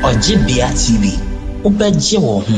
Ojibia TV. Ubeje wo ho.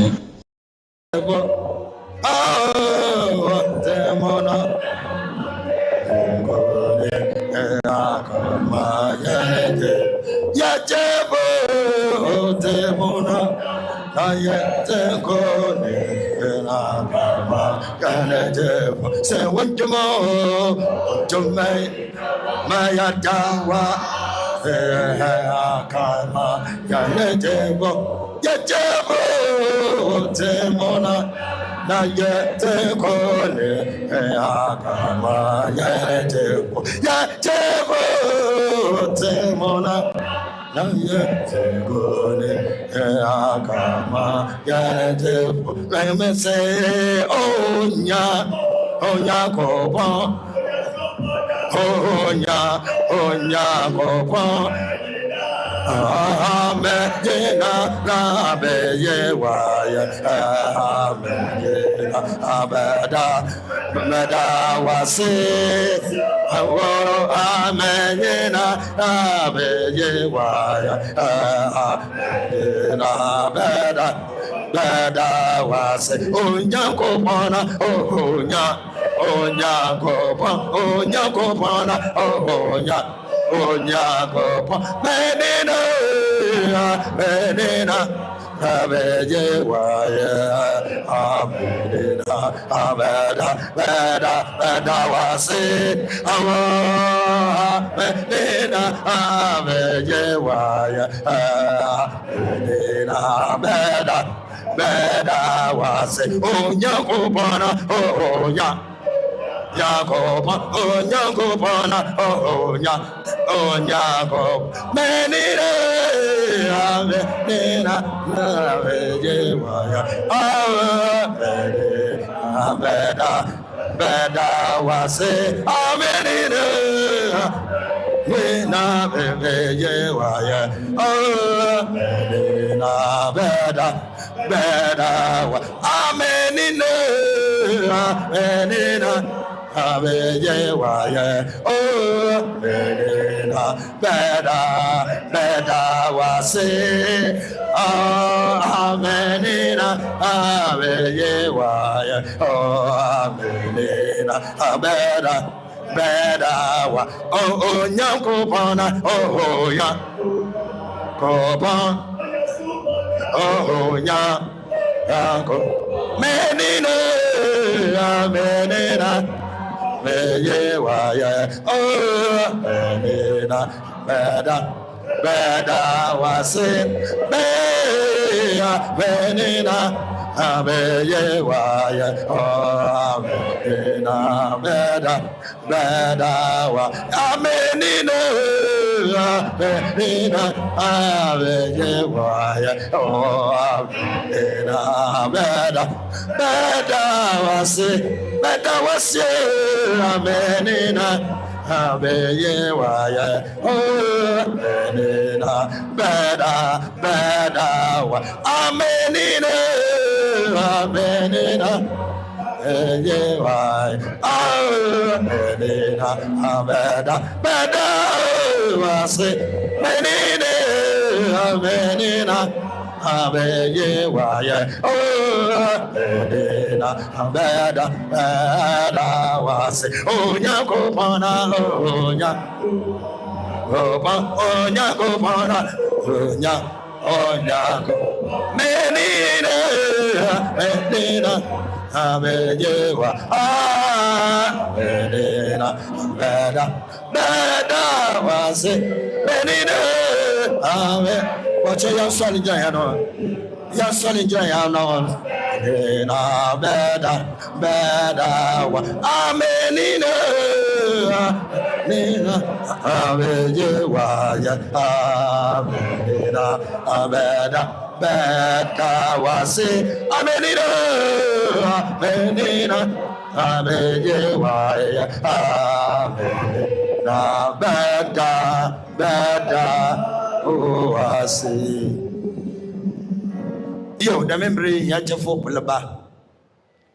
Yo, the memory Yajafo Pulaba,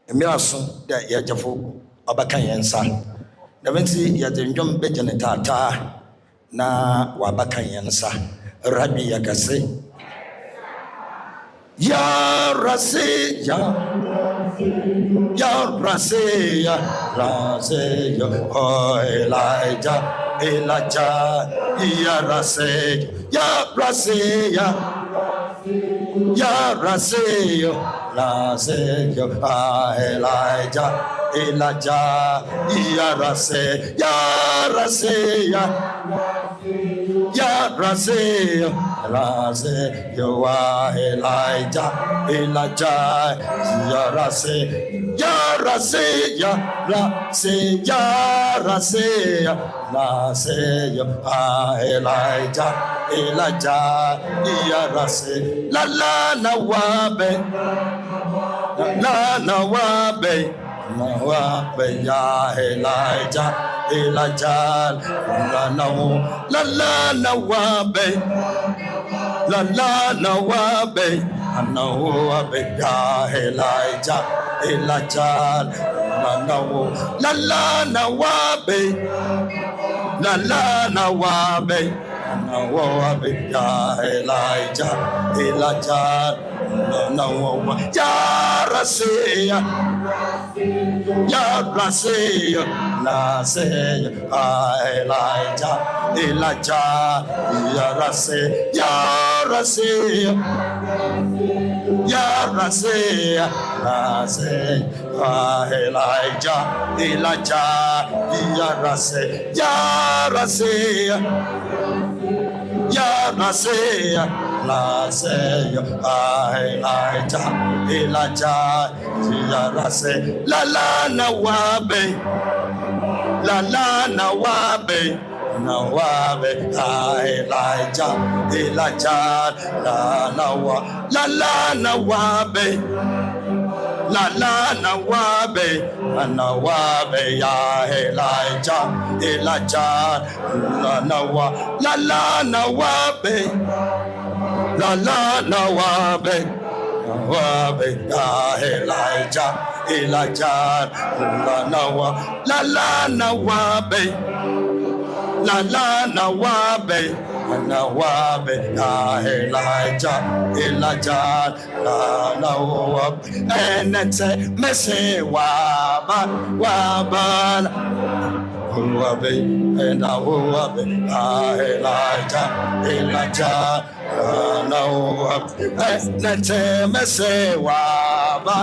a Mirasun, that Yajafo, Abakayansa. The Vinci Yajum Bejaneta, na Wabakayansa, Rabbi Yakase, Ya Raseya, Ya Raseya, Raseya, oh Elijah, Elijah, Ya Raseya, Ya Raseya, Ya Raseya, Raseya, ah Elijah, Elijah, Ya Raseya, Ya Raseya. Ya Raseya, Raseya, you are Elijah, Elijah, Ya Raseya, Ya Raseya, Raseya, Raseya, Raseya, ah Elijah, Elijah, Ya Raseya, la la na wabe, la na wabe, ya Elijah. Elijah, la la na wabe, la la na wabe, ya Elijah, Elijah, la na wabe, la la na wabe, ya Elijah, Elijah, ya Raseya, Ya Raseya, Raseya, Elijah, Elijah, Ya Raseya, Ya Raseya, Ya Raseya, Raseya, Elijah, Elijah, Ya Raseya, Ya Raseya, Ya Raseya, Raseya, Elijah, Elijah, Ya Raseya, la la na wabe, la la na wabe, Elijah, Elijah, la la na wabe. La la na wabe, ya Elijah, Elijah, la na wabe, la la na wabe, ya Elijah, Elijah, la na wabe, la la na wabe. Ya Elijah, Elijah, na wabe, enete mese waba, wabe, na wabe, Elijah, Elijah, na wabe, enete mese waba,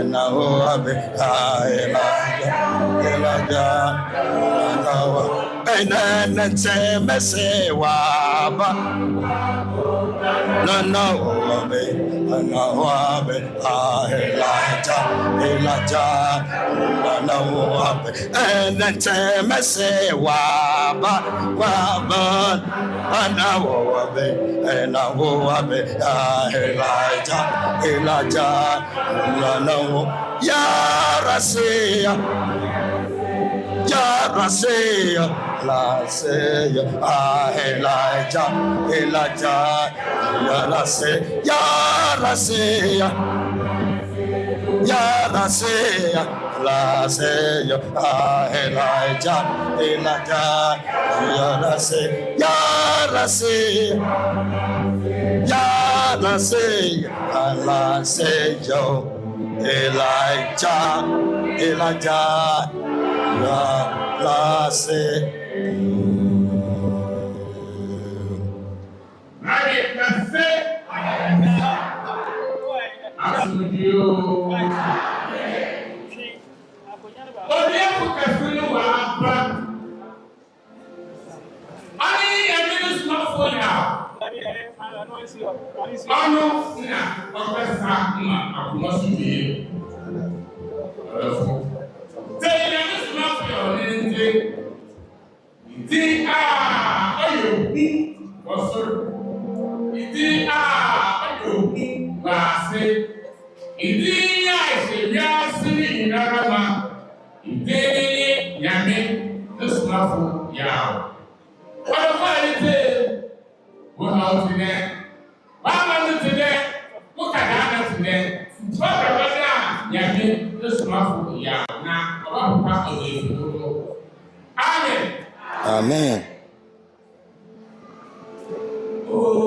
na wabe, Elijah, enete mese waba, na wabe, Elijah, na wabe, enete mese waba, na wabe, Elijah, na ya Raseya, Ya Raseya, Raseya, Elijah, Elijah, Ya Raseya, Ya Raseya, Raseya, Elijah, Elijah, Ya Raseya, Ya Raseya, Elijah, Ya Raseya. Nyame, Somafo, Yawoh. What a fine day! What out today? What am today? What can I today? What about Nyame, Somafo, Yawoh. Now, what of the Amen. Amen. Oh.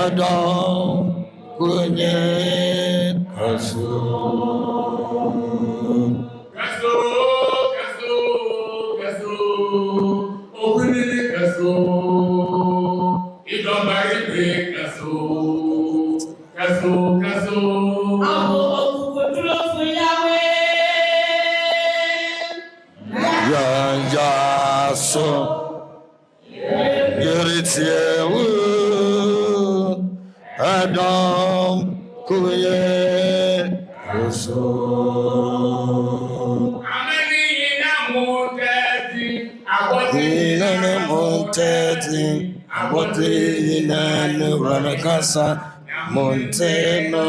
Adon kunye kasu Monteno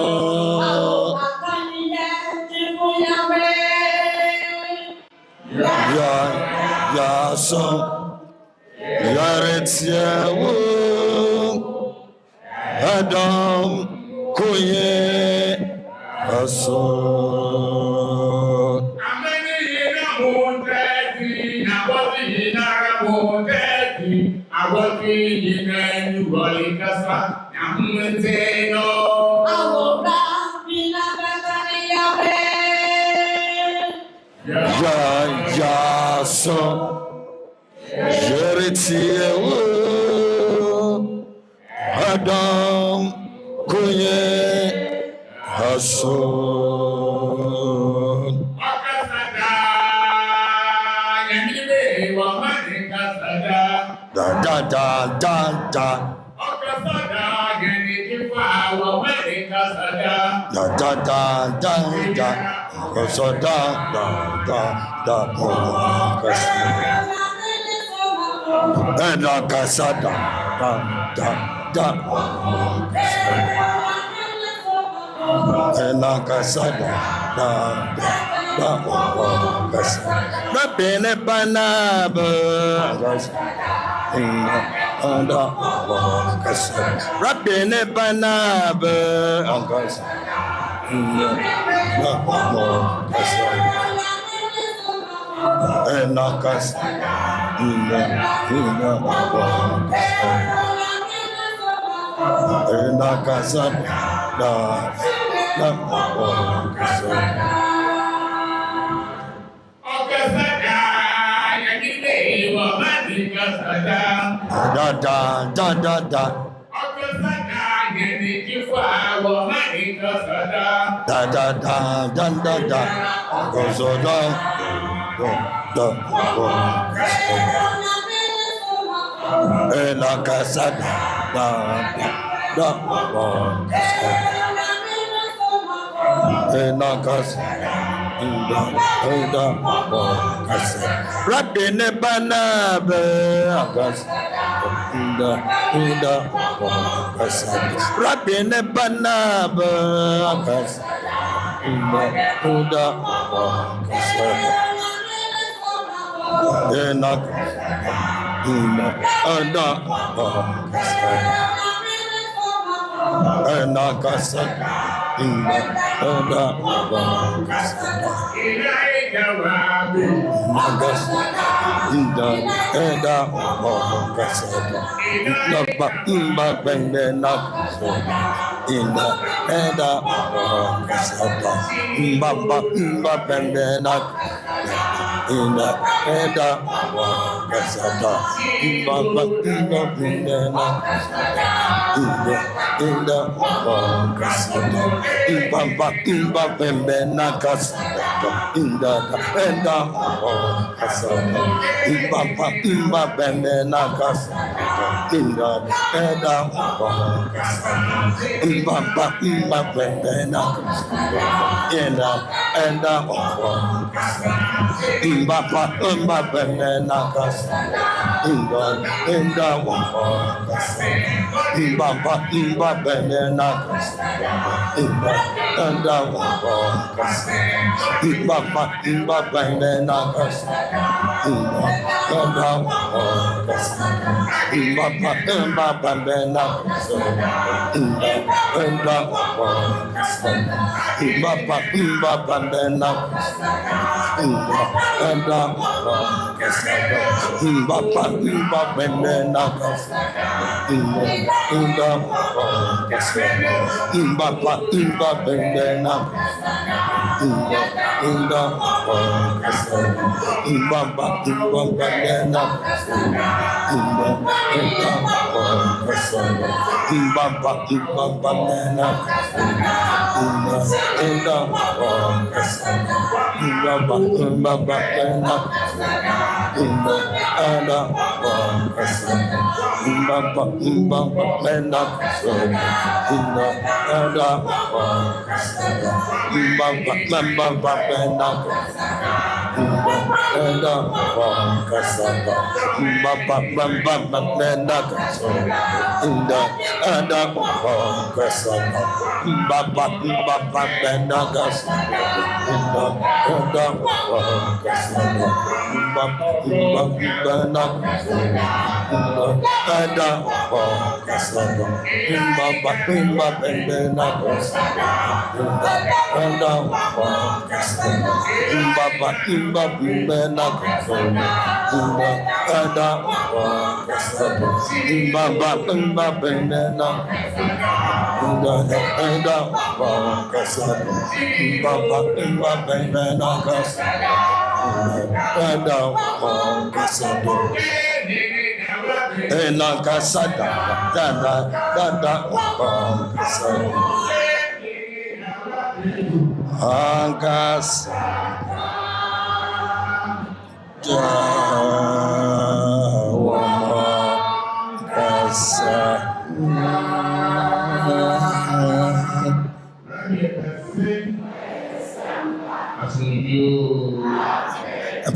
ya so yaretia wo Adam kuye aso ya so yaretia wo Adam kuye aso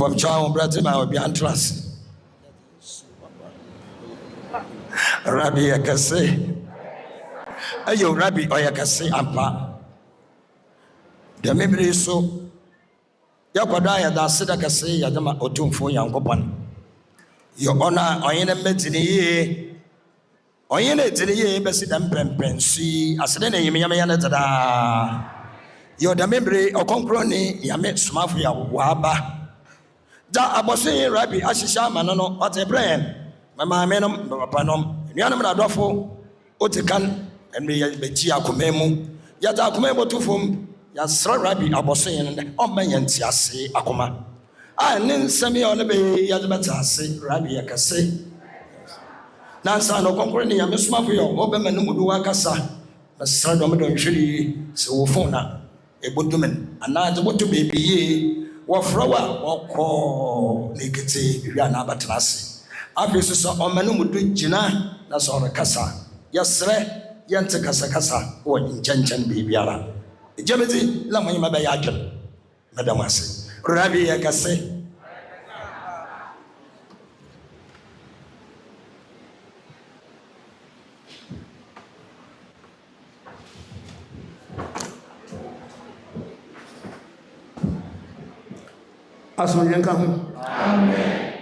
From Chow, brother, I will be antrust. Rabbi Yakase, ayo Rabbi Oyakase Ampa. The memory is so. Yakodaya da Sidakase Yadama Otum for Yankopan. Your honor, Oyena Metini, Oyena Tini, Bessidam Pensi, Asene Yamiana. Your the memory of Ɔkrɔnkrɔnyi Nyame Somafo Yawoh. Da abosin Rabbi Ashisha Manono, what a brand. My manom, Panom, Yanam Radofo, Otikan, and me Betia Kumemu, Yata Kumemo to Fum, Yasra Rabbi Abosin, or Mayantiasi Akuma. I nin semi on the bay Yadbatasi, Rabbi Yakase. Nansa no Ɔkrɔnkrɔnyi Nyame Somafo Yawoh, Obeman Muduakasa, the son of Madon Shiri, Sofona. A good woman, and now the water baby, or flower, or call negative, Yanabatrasi. Obviously, so on Manumudu Jina, that's all the Casa. Yes, sir, Yanta Casa, or in Janjan Bibiara. The Jemity, Lamama Bayajan, Madame Wasi. Rabbi Yakase. Amen.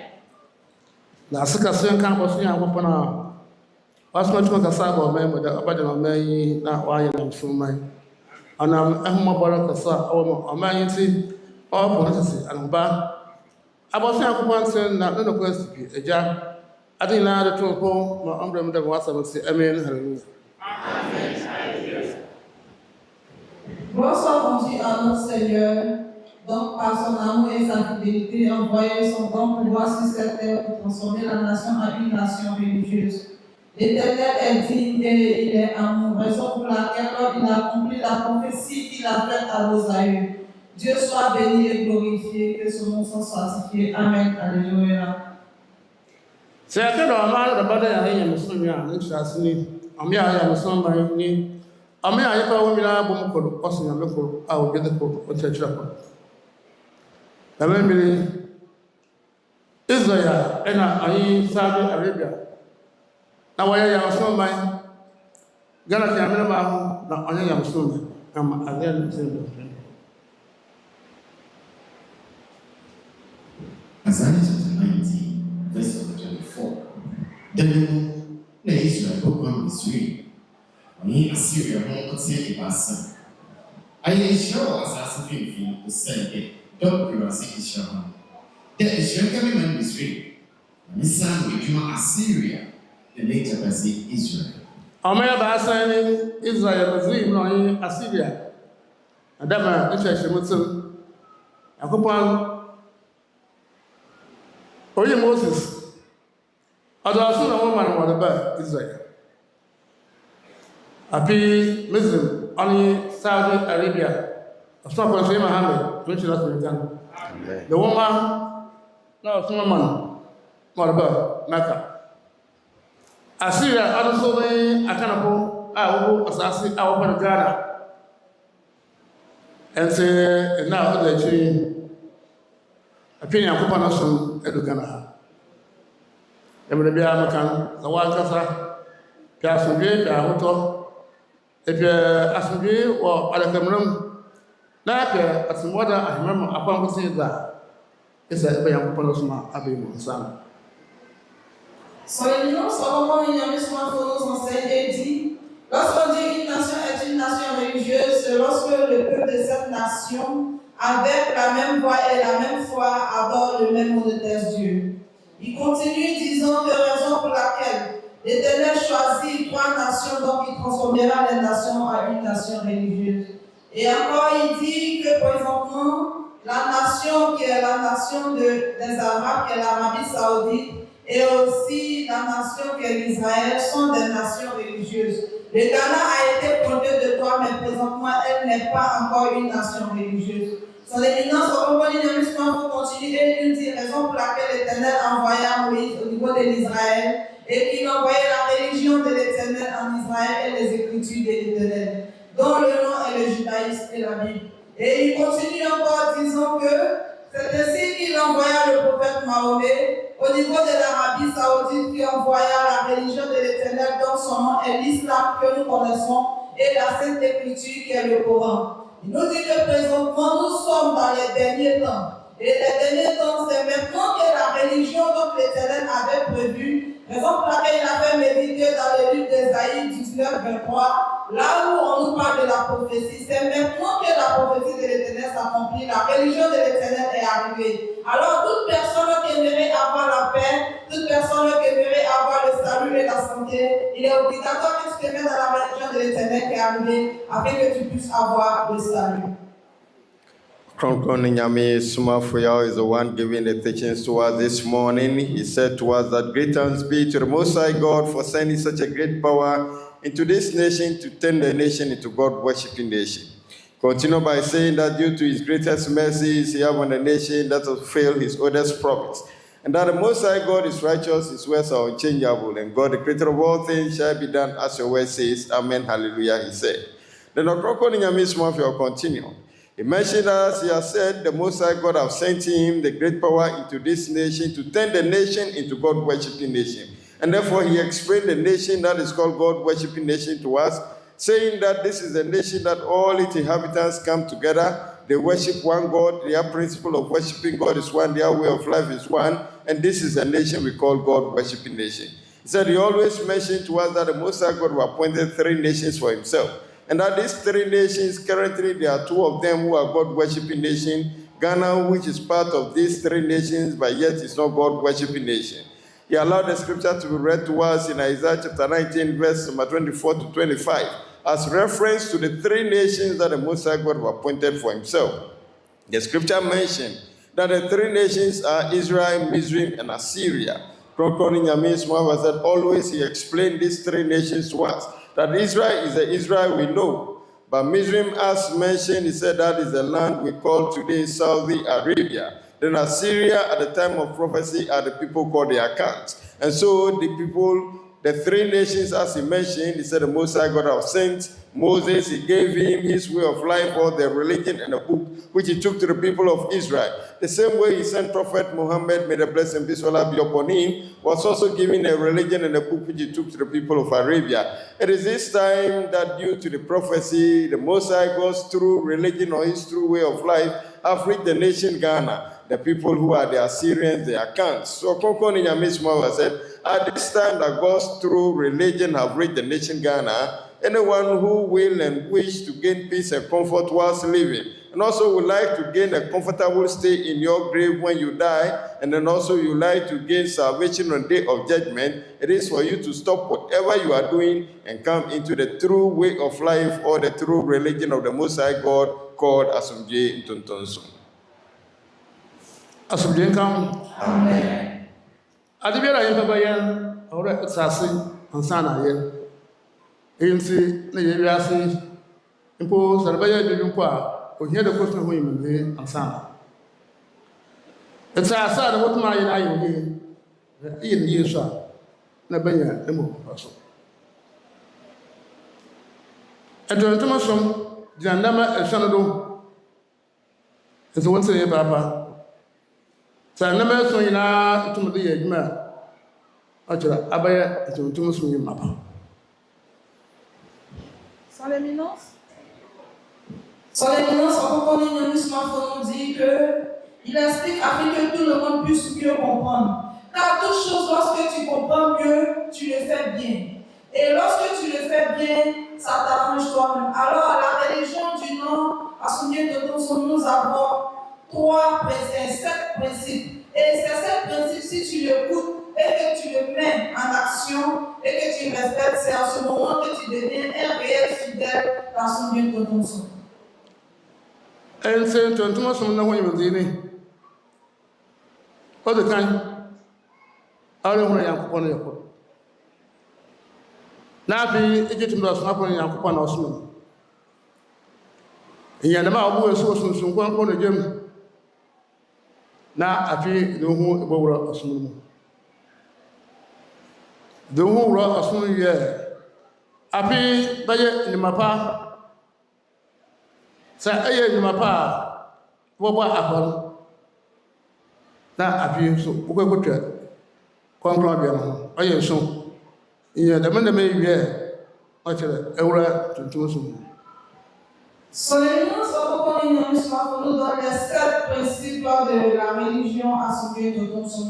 Na sika sen kan bosu ya kwapana. Asma tuma kasa ba mai mu da abada mai na waye na sumai. Ana ahuma baraka sa awu amai ti o bonasi anba. Abosu ya kwapana sen na no kwesi eja. Adina da to ko ma amra mu da wasa mu si amen hallelujah. Amen. Bonsoir conduit à notre Seigneur. Donc, par son amour et sa fidélité, envoyé son don pour voir sur cette terre pour transformer la nation en une nation religieuse. L'Éternel est digne et il est amour, raison pour laquelle il a accompli la prophétie qu'il a faite à nos aïeux. Dieu soit béni et glorifié, que son nom soit sanctifié. Amen. Alléluia. C'est que le mal de bada ya yin musulmi a ni tsasini amya ya musulmi ni amya ya pa wo mi la bo mo ko o sin me ko a o gede ko o che chira ko. Namembili Israel ena ayi Saudi Arabia na waya ya musulmi gana ki amena ba na anya ya musulmi kama azen sendo. Isaiah chapter 19, verse 24. Then Israel program Israel. When Assyria won't take it as I sure as I say, to say, don't be a sick. There is your government Israel. When his son will Assyria, the later by Israel. Omaya Basan, Israel, Muslim, no, Assyria. Adama, the church, Muslim. Akupon. Oye Moses. Adasun, a woman, what about Israel? Api Muslim, only Saudi Arabia. Of some country, Muhammad, which is not the woman, no, some man, what about Mecca? Assyria, also the Akanabo, Assassin, our Ghana. And say, now the tree, opinion of Panasson, Edugana. And the Biamakan, the Wakasa, Piasungi, Piahoto, if you're Asungi or Alacamrum, Naka, as mother, I remember upon saying that it's a Bayam Panasma Abimu, son. Son éminence, Ɔkrɔnkrɔnyi Nyame Somafo nous enseigne et dit, lorsqu'on dit une nation est une nation religieuse, c'est lorsque le peuple de cette nation, avec la même voix et la même foi, adore le même monothéiste Dieu. Il continue disant que raison pour laquelle l'Éternel choisit 3 nations, donc il transformera les nations à une nation religieuse. Et encore, il dit que présentement, la nation qui est la nation des Arabes, qui est l'Arabie Saoudite, et aussi la nation qui est l'Israël, sont des nations religieuses. Le Ghana a été pointé de doigt, mais présentement, elle n'est pas encore une nation religieuse. Son éminence, Ɔkrɔnkrɔnyi Nyame Somafo continue et nous dit raison pour laquelle l'Éternel envoya Moïse au niveau de l'Israël et qu'il envoyait la religion de l'Éternel en Israël et les écritures de l'Éternel, dont le nom est le judaïsme et la Bible. Et il continue encore disant que c'est ainsi qu'il envoya le prophète Mahomet au niveau de l'Arabie Saoudite qui envoya la religion de l'Éternel dont son nom est l'islam que nous connaissons et la Sainte Écriture qui est le Coran. Il nous dit que présentement nous sommes dans les derniers temps. Et les derniers temps, c'est maintenant que la religion dont l'Éternel avait prévu, raison pour laquelle il a fait méditer dans le livre d'Ésaïe 19-23, là où on nous parle de la prophétie, c'est maintenant que la prophétie de l'Éternel s'accomplit, la religion de l'Éternel est arrivée. Alors toute personne qui aimerait avoir la paix, toute personne qui aimerait avoir le salut et la santé, il est obligatoire que tu te mettes dans la religion de l'Éternel qui est arrivée, afin que tu puisses avoir le salut. Ɔkrɔnkrɔnyi Nyame Somafo Yawoh is the one giving the teachings to us this morning. He said to us that great thanks be to the Most High God for sending such a great power into this nation to turn the nation into God-worshipping nation. Continue by saying that due to his greatest mercies he has on the nation that has fulfilled his oldest promise. And that the Most High God is righteous, his words are unchangeable, and God, the creator of all things, shall be done as your word says. Amen, hallelujah, he said. Then Ɔkrɔnkrɔnyi Nyame Somafo will continue. He mentioned as he has said, the Most High God have sent him the great power into this nation to turn the nation into God-worshipping nation. And therefore he explained the nation that is called God-worshipping nation to us, saying that this is a nation that all its inhabitants come together, they worship one God, their principle of worshiping God is one, their way of life is one, and this is a nation we call God-worshipping nation. He said he always mentioned to us that the Most High God appointed 3 nations for himself. And that these 3 nations, currently there are 2 of them who are God-worshipping nations. Ghana, which is part of these 3 nations, but yet it's not God-worshipping nation. He allowed the scripture to be read to us in Isaiah chapter 19, verse number 24 to 25, as reference to the 3 nations that the Most High God appointed for himself. The scripture mentioned that the 3 nations are Israel, Mizraim, and Assyria. Ɔkrɔnkrɔnyi Nyame Somafo said always he explained these 3 nations to us. That Israel is the Israel we know. But Mizraim, as mentioned, he said that is the land we call today Saudi Arabia. Then Assyria, at the time of prophecy, are the people called the Akans. And so the people, the 3 nations, as he mentioned, he said the Most High God have sent Moses. He gave him his way of life, or the religion and the book, which he took to the people of Israel. The same way he sent Prophet Muhammad, may the blessing be upon him, was also given a religion and a book which he took to the people of Arabia. It is this time that due to the prophecy, the Most High God's true religion or his true way of life have reached the nation Ghana, the people who are the Assyrians, the Akans. So Ɔkrɔnkrɔnyi Nyame Somafo said, at this time that God's true religion have reached the nation Ghana, anyone who will and wish to gain peace and comfort whilst living and also would like to gain a comfortable stay in your grave when you die, and then also you like to gain salvation on the day of judgment, it is for you to stop whatever you are doing and come into the true way of life or the true religion of the Most High God called Asumje Ntontonso. Asumje come. Amen. Adibera yin baba yan ora sasi ansana yen. Einsi na ye wiase impo sarabaya bibimpo a ohia de kosu ho yimbe ansana. It's a sad what my eye in years na banya emo paso. Adwantuma som diandama esanado. It's one say baba. Sa na me so yina tumde ye adwuma achira abaya adwantuma som yima pa. Son éminence, Ɔkrɔnkrɔnyi Nyame Somafo nous dit que il explique afin que tout le monde puisse mieux comprendre. Car toute chose, lorsque tu comprends mieux, tu le fais bien. Et lorsque tu le fais bien, ça t'arrange toi-même. Alors, à la religion du nom, à Asumje Ntontonso, nous avons 7 principes. Et ces 7 principes, si tu l'écoutes et que tu le mets en action et que tu respectes, c'est à ce moment que tu deviens un réel fidèle à Asumje Ntontonso. En se tontuma som na ho yimbe all the time, I don't want to yankupon yako. Na bi ejitum do so apon yankupon na osum. Inyana ma obu eso sunsun kwankwo no jem. Na afi no hu ebowura osum mu. Do hu wura osum ye. Afi baye ni mapa. Sa eye ni mapa wo ba akon. Na afi so ukwekwetwa konkron bia no oye so iye de me wie o chere ewura tuntun so. Son éminence Ɔkrɔnkrɔnyi Nyame Somafo nous donne les 7 principes de la religion Asumje Ntontonso.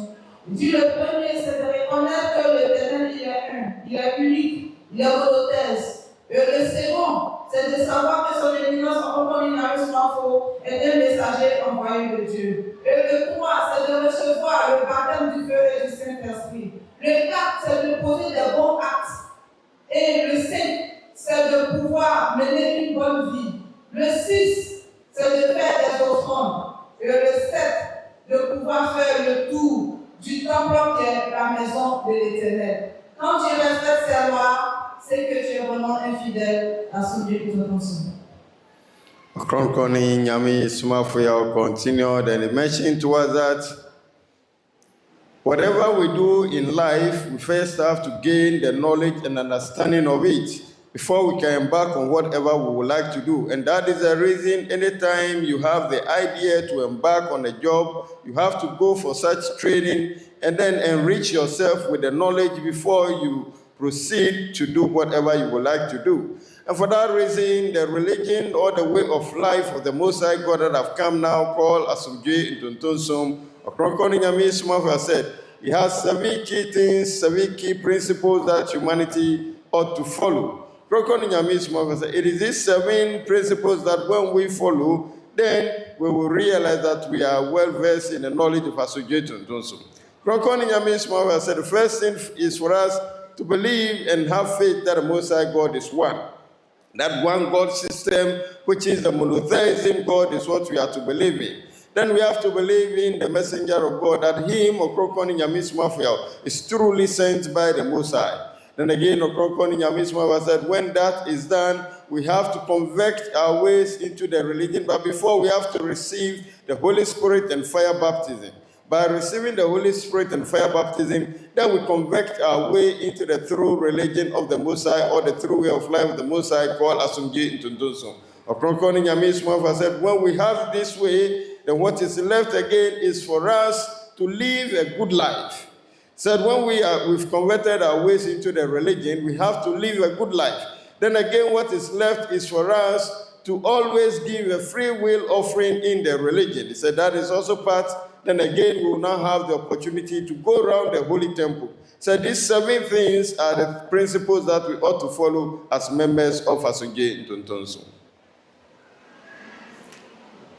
Il dit le premier, c'est de reconnaître que l'Éternel il est un, il est unique, il est monothéiste. Et le second, c'est de savoir que son éminence Ɔkrɔnkrɔnyi Nyame Somafo est un messager envoyé de Dieu. Et le 3, c'est de recevoir le baptême du feu et du Saint-Esprit. Le 4, c'est de poser des bons actes. Et le 5, c'est de pouvoir mener une bonne vie. Le 6, c'est de faire des offrandes. Et le 7, de pouvoir faire le tour du temple qui est la maison de l'Éternel. Quand tu respectes ces lois, c'est que tu es vraiment infidèle à Asumje Ntontonso. Ɔkrɔnkrɔnyi Nyame Somafo ya continue, then he mentioned to us that whatever we do in life, we first have to gain the knowledge and understanding of it before we can embark on whatever we would like to do. And that is the reason anytime you have the idea to embark on a job, you have to go for such training and then enrich yourself with the knowledge before you proceed to do whatever you would like to do. And for that reason, the religion or the way of life of the Most High God that have come now, called Asumje Ntontonso, Ɔkrɔnkrɔnyi Nyame Somafo said, he has 7 key things, 7 key principles that humanity ought to follow. Ɔkrɔnkrɔnyi Nyame Somafo said, it is these 7 principles that when we follow, then we will realize that we are well versed in the knowledge of Asumje Ntontonso. Ɔkrɔnkrɔnyi Nyame Somafo said, the first thing is for us to believe and have faith that the Most High God is one. That one God system, which is the monotheism God, is what we are to believe in. Then we have to believe in the messenger of God, that him, Ɔkrɔnkrɔnyi Nyame Somafo, is truly sent by the Most High. Then again, Ɔkrɔnkrɔnyi Nyame Somafo said, when that is done, we have to convert our ways into the religion, but before we have to receive the Holy Spirit and fire baptism. By receiving the Holy Spirit and fire baptism, then we convert our way into the true religion of the Most High, or the true way of life of the Most High, called Asumje Ntontonso. Ɔkrɔnkrɔnyi Nyame Somafo said, when we have this way, then what is left again is for us to live a good life. Said when we've converted our ways into the religion, we have to live a good life. Then again, what is left is for us to always give a free will offering in the religion. He said that is also part. Then again, we will now have the opportunity to go around the holy temple. So these 7 things are the principles that we ought to follow as members of Asumje Ntontonso.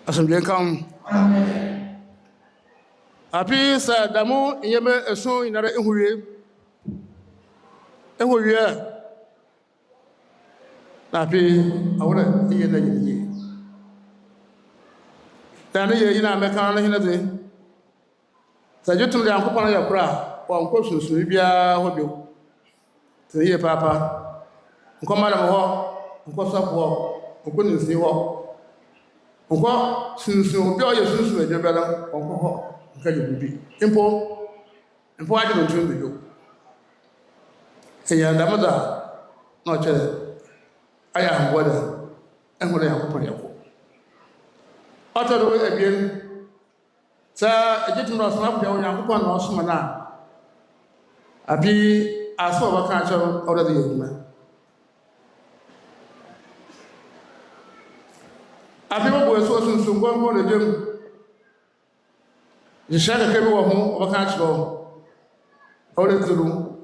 Asomdwe kam. Amen. Api sa damu yeme eso inara ehuwie. Ehuwie. Api awore iye na yiye. Tane ye yina meka na hinade. Sa jotum de ankopon ya kura, wa nko sunsun bia ho bio. Te ye papa. Nko madam ho, nko sapo, nko nsi ho. Nko sunsun obi o ye sunsun adwabela, nko ho. Nka je bibi. Impo ade no tun biyo. Eya ndamada no chere. Aya ngwada. Ehore yakopon yako. Otado ebien. Sa ejitum no Somafo ya yakopon no soma na. Abi aso baka acho orade yeduma. Abi bo eso sunsun gongo le dem. Jishaka kebe wo ho baka acho orade zuru.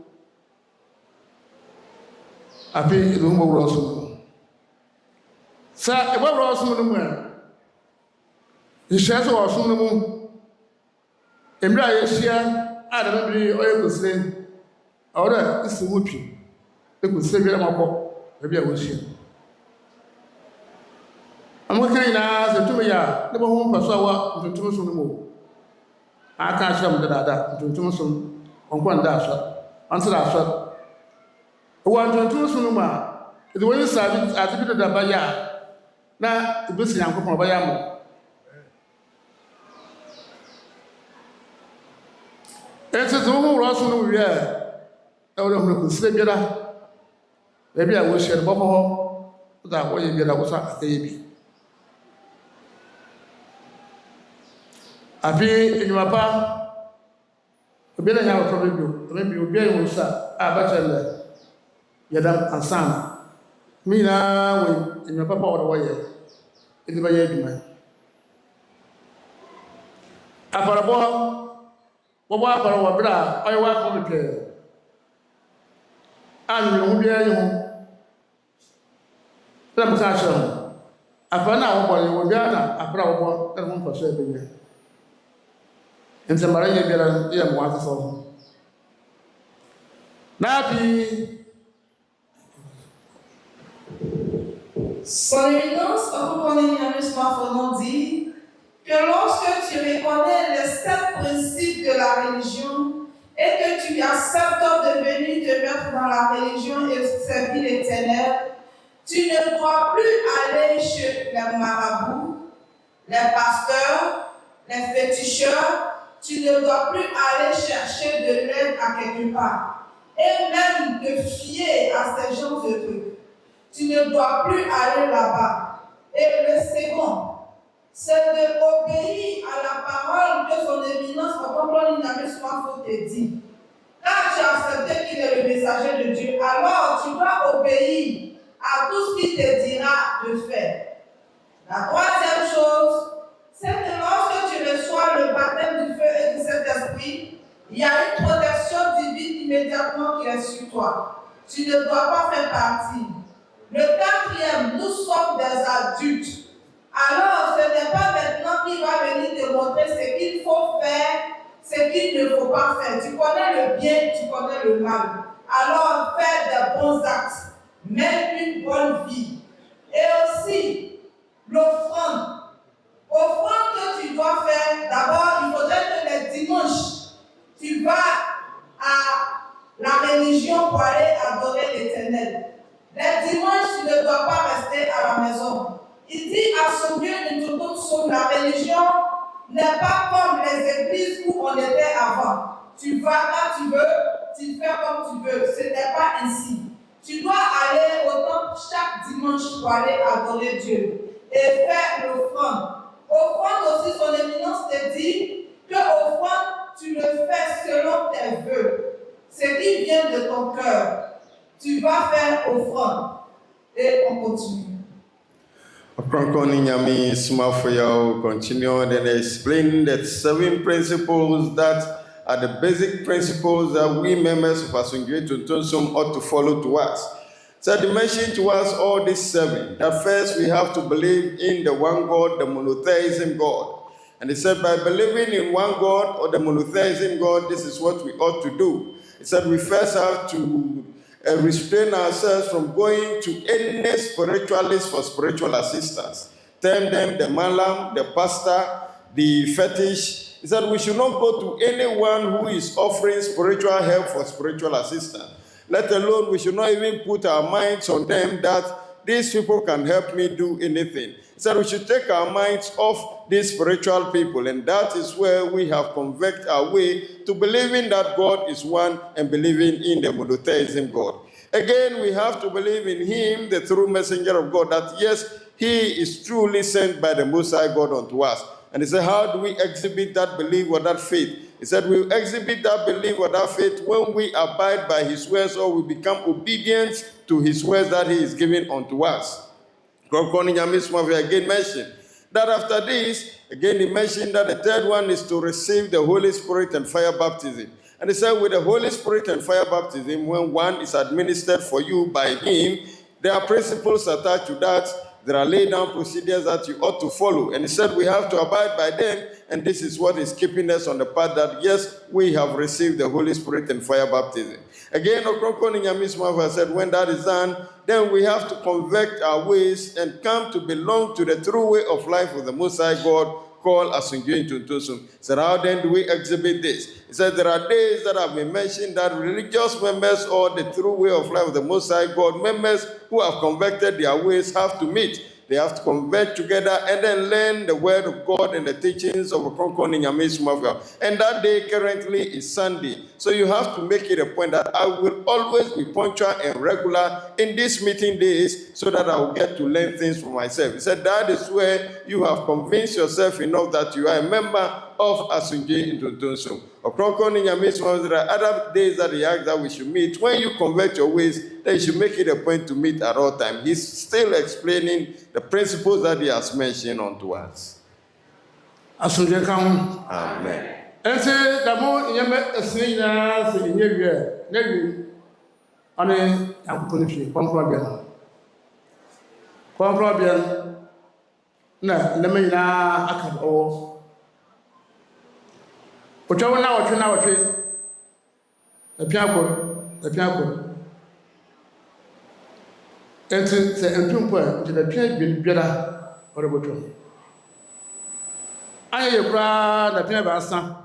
Abi idu mo wuro so. Sa ebo wuro so no mu. Jishaka wo so no mu. Emra yeshia adam bi oyekosire. Ora isi wupi. Ekosire bi amako. Ebi a woshia. Amokan na se tumi ya ne bo ho mpaso awa ntuntum so no mu. Aka asham dada ntuntum so onkwan da asha. Ansira asha. Wa ntuntum so no ma. Ede woni sabi atibi dada ba ya. Na ibesi yankopon ba ya mo. Ese zo ho ro so no wi e ewre ho ko sire biara e bia wo hye bo ho da wo ye biara wo sa akaye bi abi enyuma pa obi na nya wo problem bi obi ayi wo sa a ba chele yadam ansana mi na wo enyuma pa wo wo ye edi ba ye adwuma afarabo Bobo akọrọ wọ bra oyi wa ko mpe an hu bia yi hu na mka acho afa na wo bọ wo bia na afra wo bọ na mo mpaso ebe bia ense mara ye bia ya mo aka so na bi Son Éminence, Ɔkrɔnkrɔnyi Nyame Somafo dit que lorsque tu reconnais les 7 principes de la religion et que tu acceptes de venir te mettre dans la religion et servir l'Éternel, tu ne dois plus aller chez les marabouts, les pasteurs, les féticheurs, tu ne dois plus aller chercher de l'aide à quelque part et même te fier à ces gens de trucs. Tu ne dois plus aller là-bas. Et le second, c'est d'obéir à la parole que son éminence, Ɔkrɔnkrɔnyi Nyame Somafo te dit. Quand tu as accepté qu'il est le messager de Dieu, alors tu dois obéir à tout ce qu'il te dira de faire. La troisième chose, c'est que lorsque tu reçois le baptême du feu et du Saint-Esprit, il y a une protection divine immédiatement qui est sur toi. Tu ne dois pas faire partie. Le quatrième, nous sommes des adultes. Alors, ce n'est pas maintenant qu'il va venir te montrer ce qu'il faut faire, ce qu'il ne faut pas faire. Tu connais le bien, tu connais le mal. Alors, fais des bons actes. Mène une bonne vie. Et aussi, l'offrande. Offrande que tu dois faire, d'abord, il faudrait que les dimanches, tu vas à la religion pour aller adorer l'Éternel. Les dimanches, tu ne dois pas rester à la maison. Il dit à son Dieu, la religion n'est pas comme les églises où on était avant. Tu vas quand tu veux, tu fais comme tu veux. Ce n'est pas ainsi. Tu dois aller au temple chaque dimanche pour aller adorer Dieu et faire l'offrande. Offrande aussi, son éminence te dit que offrande, tu le fais selon tes vœux. Ce qui vient de ton cœur. Tu vas faire offrande. Et on continue. Ɔkrɔnkrɔnyi Nyame Somafo will continue and explain the 7 principles that are the basic principles that we members of Asomdwoe Tontonsom ought to follow to us. So he mentioned to us all these 7. That first we have to believe in the one God, the monotheism God. And he said by believing in one God or the monotheism God, this is what we ought to do. He said we first have to restrain ourselves from going to any spiritualist for spiritual assistance. Term them the malam, the pastor, the fetish. He said we should not go to anyone who is offering spiritual help for spiritual assistance. Let alone we should not even put our minds on them that these people can help me do anything. He said we should take our minds off these spiritual people, and that is where we have converted our way to believing that God is one and believing in the monotheism God. Again, we have to believe in him, the true messenger of God, that yes, he is truly sent by the Most High God unto us. And he said, how do we exhibit that belief or that faith? He said, we exhibit that belief or that faith when we abide by his words or we become obedient to his words that he is giving unto us. Ɔkrɔnkrɔnyi Nyame Somafo again mentioned that after this, again he mentioned that the third one is to receive the Holy Spirit and fire baptism. And he said with the Holy Spirit and fire baptism, when one is administered for you by him, there are principles attached to that. There are laid down procedures that you ought to follow. And he said we have to abide by them. And this is what is keeping us on the path that, yes, we have received the Holy Spirit and fire baptism. Again, Ɔkrɔnkrɔnyi Nyame Somafo said when that is done, then we have to convert our ways and come to belong to the true way of life with the Most High God, called Asunju Tuntusum. So how then do we exhibit this? He said there are days that have been mentioned that religious members or the true way of life of the Most High God, members who have converted their ways have to meet. They have to convert together and then learn the word of God and the teachings of Ɔkrɔnkrɔnyi Nyame Somafo. And that day currently is Sunday. So you have to make it a point that I will always be punctual and regular in these meeting days so that I will get to learn things for myself. He said that is where you have convinced yourself enough that you are a member of Asunju Tuntusum. Ɔkrɔnkrɔnyi Nyame Somafo, there are other days that he asked that we should meet. When you convert your ways, then you should make it a point to meet at all times. He's still explaining the principles that he has mentioned unto us. Asunju kan. Amen. And say the more Nyame asini na se nye wie na wie ane akoponifi konfrobia na lema ina aka o Ocho na watwe apiako enti se entumpo nti da pia biara ore botwo aye kura da pia ba asa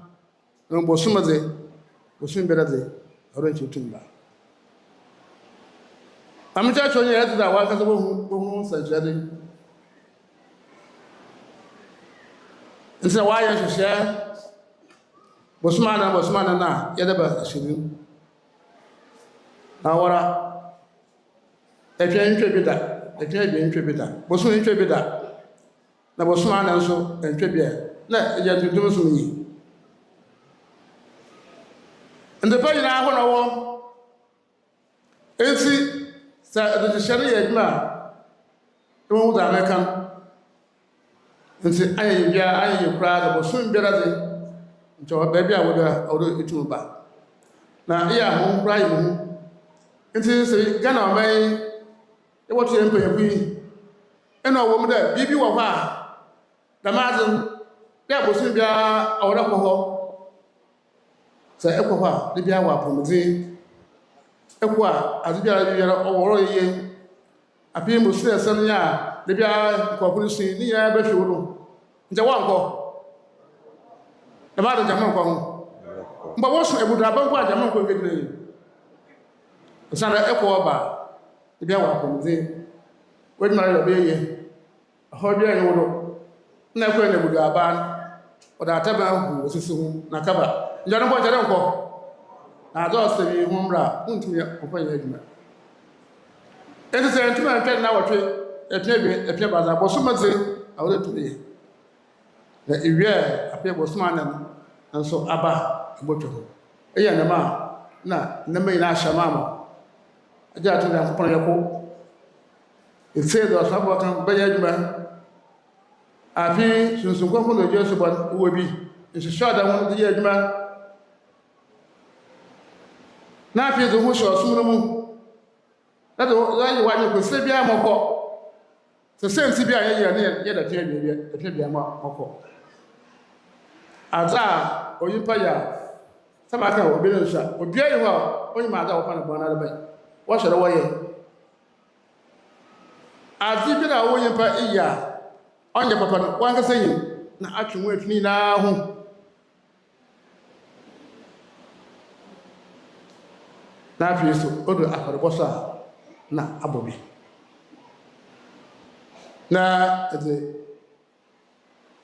no bosumaze bosun beraze ore ntumba amita chonye yatu da wa kaso bo sajade nse wa ya hwehwe Bosmana na yadaba shirin na wara etwe ntwe bida bosun ntwe bida na bosmana nso ntwe bia na ya tutum so yi ndepa ina ho na wo enti sa de shari ya dma wo da mekan enti ayi kura da bosun bia da ncho baby awodo etu ba na iya ho krai mu nti se Ghana mai e wotu empe yi eno wo mu da bibi wo ha da mazin da bosun bia awodo ko ho se e ko ha de bia wa pomzi e ko a azibia bia oworo ye api mu se sen ya de bia ko polisi ni ya be hwuru nje wa nko About the German Kong. But what's a good about German Kong? Sandra Equaba, the Biawa, with my baby, a hobby and wood. Never in the Buddha or that Taban was soon Nakaba. John Bojanko. I don't say Hombra, Untia, open regiment. It is a 2 and 10 hour trip, a Piabaza, was so much I would to be. The area appear was man and so Abba Bottle. A young man, na Shamama. A jar to them upon your home. It said was about Bayadman. I feel since some couple of years about will be. It's a shot I want the year man. Now, if you the wish of Sunamu, That's why you want to say, be a moko. The same CBI, yet a baby, a moko. As I, or you pay some other business, or be a well, only my dog upon another bay. What should I weigh? As if it are willing per year on your papa, one can say, now actually with me now. Na afei so odo akɔrɔbɔ so a na abɔ bi na ɛde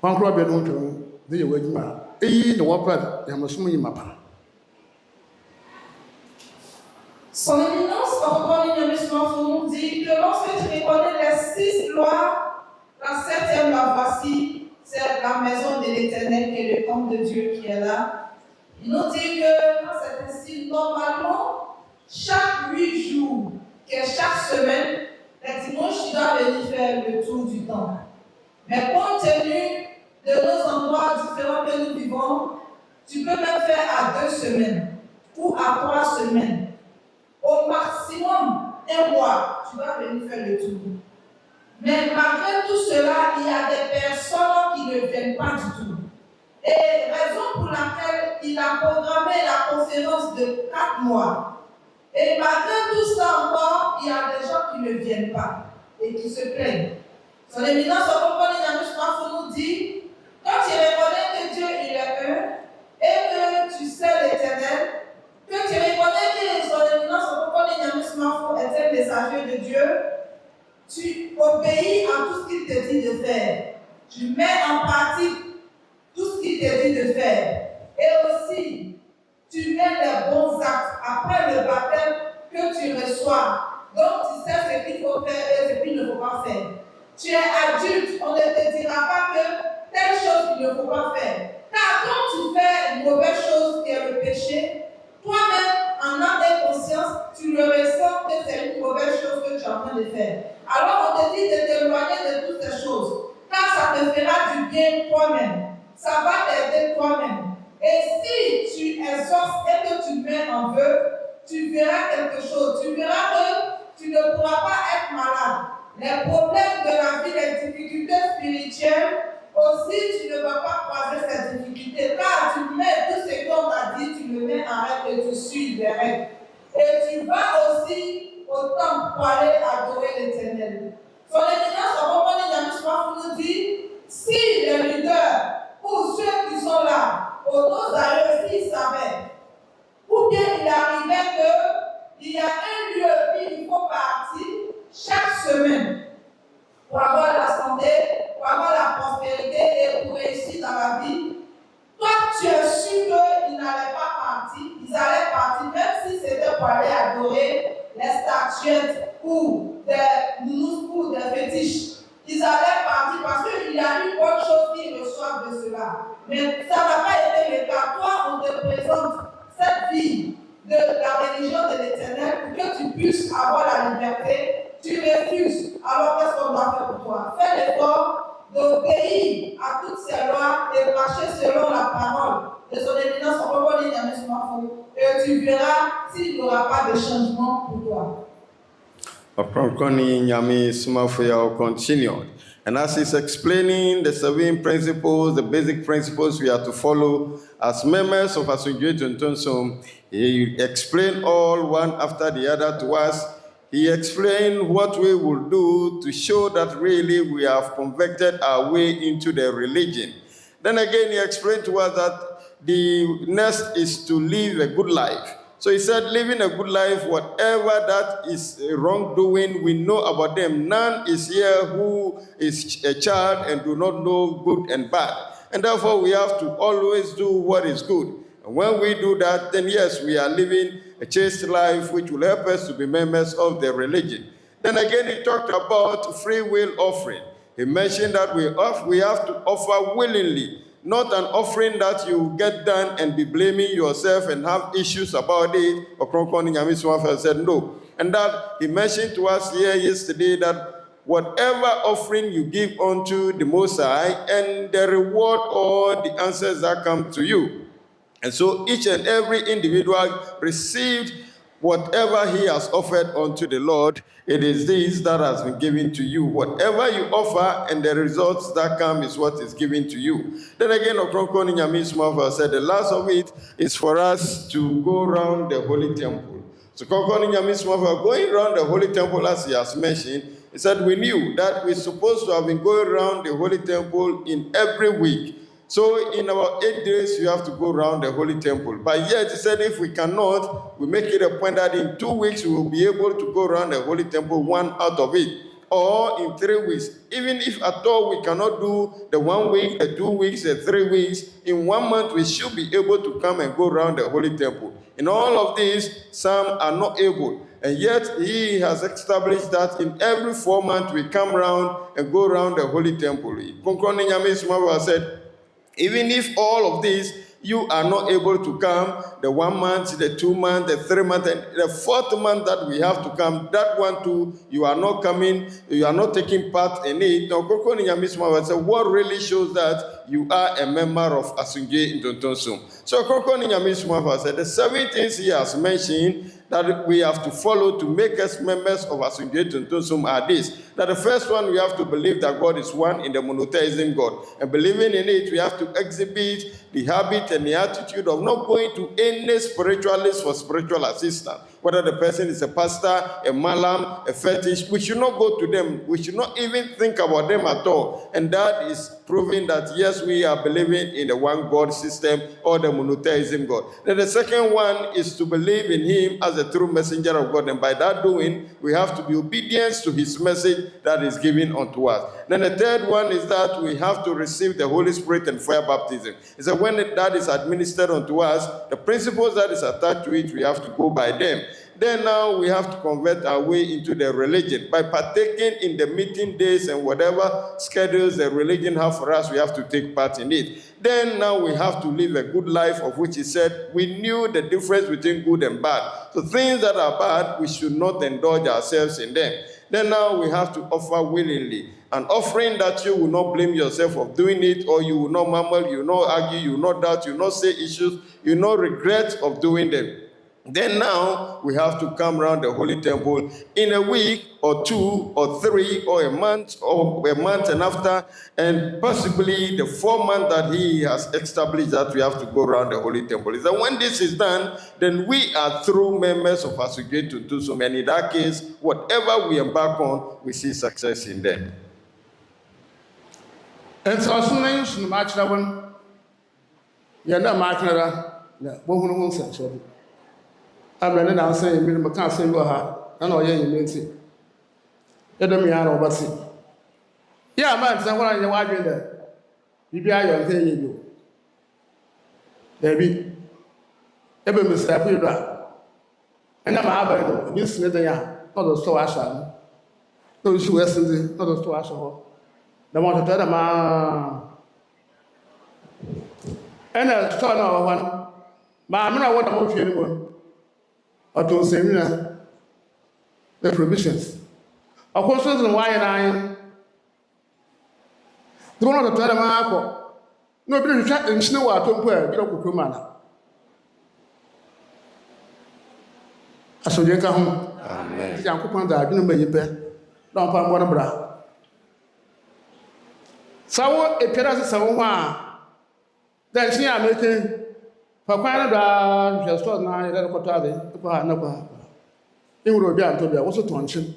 kwankorɔ bɛ no ntwɛn de yɛ w'adwuma eyi na wɔpɛ yamasom yi mapa. Son Éminence, Ɔkrɔnkrɔnyi Somafo, nous dit que lorsque tu reconnais les 6 lois, la 7e, la voici, c'est la maison de l'Éternel qui est le temple de Dieu qui est là. Il nous dit que quand c'est ainsi, normalement, chaque 8 jours, que chaque semaine, les dimanches, tu dois venir faire le tour du temple. Mais compte tenu de nos endroits différents que nous vivons, tu peux même faire à 2 semaines ou à 3 semaines. Au maximum, 1 mois, tu dois venir faire le tour. Mais malgré tout cela, il y a des personnes qui ne viennent pas du tout. Et raison pour laquelle il a programmé la conférence de 4 mois. Et malgré tout ça encore, il y a des gens qui ne viennent pas et qui se plaignent. Son Éminence, Ɔkrɔnkrɔnyi Somafo nous dit, quand tu reconnais que Dieu il est un et que tu sais l'Éternel, que tu reconnais que son Éminence, Ɔkrɔnkrɔnyi Somafo est un messager de Dieu, tu obéis à tout ce qu'il te dit de faire. Tu mets en pratique tout ce qu'il te dit de faire. Et aussi, tu mets les bons actes après le baptême que tu reçois. Donc, tu sais ce qu'il faut faire et ce qu'il ne faut pas faire. Tu es adulte, on ne te dira pas que telle chose il ne faut pas faire. Car quand tu fais une mauvaise chose qui est le péché, toi-même, en âme et conscience, tu le ressens que c'est une mauvaise chose que tu es en train de faire. Alors, on te dit de t'éloigner de toutes ces choses. Car ça te fera du bien toi-même. Ça va t'aider toi-même. Et si tu exauces et que tu mets en vœu, tu verras quelque chose. Tu verras que tu ne pourras pas être malade. Les problèmes de la vie, les difficultés spirituelles, aussi tu ne vas pas croiser ces difficultés. Car tu mets tout ce qu'on t'a dit, tu le mets en règle et tu suis les règles. Et tu vas aussi au temple pour aller adorer l'Éternel. Son Éminence, Ɔkrɔnkrɔnyi Somafo nous dit, si les leaders ou ceux qui sont là, nos aïeux, s'ils savaient, ou bien il arrivait qu'il y a un lieu où il faut partir chaque semaine pour avoir la santé, pour avoir la prospérité et pour réussir dans la vie. Toi, tu es sûr qu'ils n'allaient pas partir, ils allaient partir, même si c'était pour aller adorer les statuettes ou des nounous ou des fétiches. Ils allaient partir parce qu'il y a une bonne chose qu'ils reçoivent de cela. Mais ça n'a pas été le cas. Toi, on te présente cette vie de la religion de l'Éternel pour que tu puisses avoir la liberté. Tu refuses. Alors qu'est-ce qu'on doit faire pour toi? Fais l'effort d'obéir à toutes ces lois et marcher selon la parole de son Éminence Ɔkrɔnkrɔnyi Somafo. Et tu verras s'il n'y aura pas de changement pour toi. Ɔkrɔnkrɔnyi Somafo continued. And as he's explaining the 7 principles, the basic principles we are to follow as members of Association Tonson, he explained all one after the other to us. He explained what we will do to show that really we have converted our way into the religion. Then again, he explained to us that the next is to live a good life. So he said, living a good life, whatever that is wrongdoing, we know about them. None is here who is a child and do not know good and bad. And therefore, we have to always do what is good. And when we do that, then yes, we are living a chaste life, which will help us to be members of the religion. Then again, he talked about free will offering. He mentioned that we have to offer willingly. Not an offering that you get done and be blaming yourself and have issues about it. Ɔkrɔnkrɔnyi Somafo said no. And that he mentioned to us here yesterday that whatever offering you give unto the Most High and the reward or the answers that come to you. And so each and every individual received Whatever he has offered unto the Lord, it is this that has been given to you. Whatever you offer and the results that come is what is given to you. Then again, Ɔkrɔnkrɔnyi Nyame Somafo said the last of it is for us to go around the holy temple. So Ɔkrɔnkrɔnyi Nyame Somafo going around the holy temple, as he has mentioned, he said we knew that we're supposed to have been going around the holy temple in every week. So in about 8 days, you have to go around the holy temple. But yet, he said, if we cannot, we make it a point that in 2 weeks, we will be able to go around the holy temple, one out of it. Or in 3 weeks. Even if at all we cannot do the 1 week, the 2 weeks, the 3 weeks, in 1 month, we should be able to come and go around the holy temple. In all of these, some are not able. And yet, he has established that in every 4 months, we come around and go around the holy temple. Ɔkrɔnkrɔnyi Nyame Somafo said, even if all of these you are not able to come, the 1 month, the 2 months, the 3 months, and the 4th month that we have to come, that one too, you are not coming, you are not taking part in it. Now, Ɔkrɔnkrɔnyi Nyame Somafo said, what really shows that you are a member of Asunje Ntontonsum? So, Ɔkrɔnkrɔnyi Nyame Somafo said, the 7 things he has mentioned that we have to follow to make us members of Asunje Ntontonsum are this. That the first one, we have to believe that God is one in the monotheism God. And believing in it, we have to exhibit the habit and the attitude of not going to any spiritualist for spiritual assistance. Whether the person is a pastor, a malam, a fetish, we should not go to them. We should not even think about them at all. And that is proving that, yes, we are believing in the one God system or the monotheism God. Then the second one is to believe in him as a true messenger of God. And by that doing, we have to be obedient to his message that is given unto us. Then the third one is that we have to receive the Holy Spirit and fire baptism. It's that when that is administered unto us, the principles that is attached to it, we have to go by them. Then now we have to convert our way into the religion. By partaking in the meeting days and whatever schedules the religion have for us, we have to take part in it. Then now we have to live a good life, of which he said we knew the difference between good and bad. So things that are bad, we should not indulge ourselves in them. Then now we have to offer willingly. An offering that you will not blame yourself of doing it, or you will not murmur, you will not argue, you will not doubt, you will not say issues, you will not regret of doing them. Then now we have to come around the holy temple in a week or 2 or 3 or a month and after, and possibly the 4 month that he has established that we have to go around the holy temple. Is that when this is done, then we are true members of Asunje Ntontonsum, and in that case, whatever we embark on, we see success in them. And so as soon as you match that one, you're not marking that, but who won't say so. I'm running out saying, I can't say you are, and all you mean to. You don't mean I know, but see. Yeah, man, someone you're watching there. You be your thing, you do. Baby, every mistake you do. And I'm having this little young, not the store I shall. No, you should listen, not the store I shall. The one to tell them, and I saw no one. But I'm not what I'm feeling. Or to say, the provisions. Of course, reason why I don't want to tell them, nobody chat and snow out to where you don't come out. I saw you come home. Amen. Young coupon that you know, you bear. Don't find one bra. So, a terrace is someone that she are making. For Canada, just thought now, I let a cottage, the car, no car. It would be until there was a tension.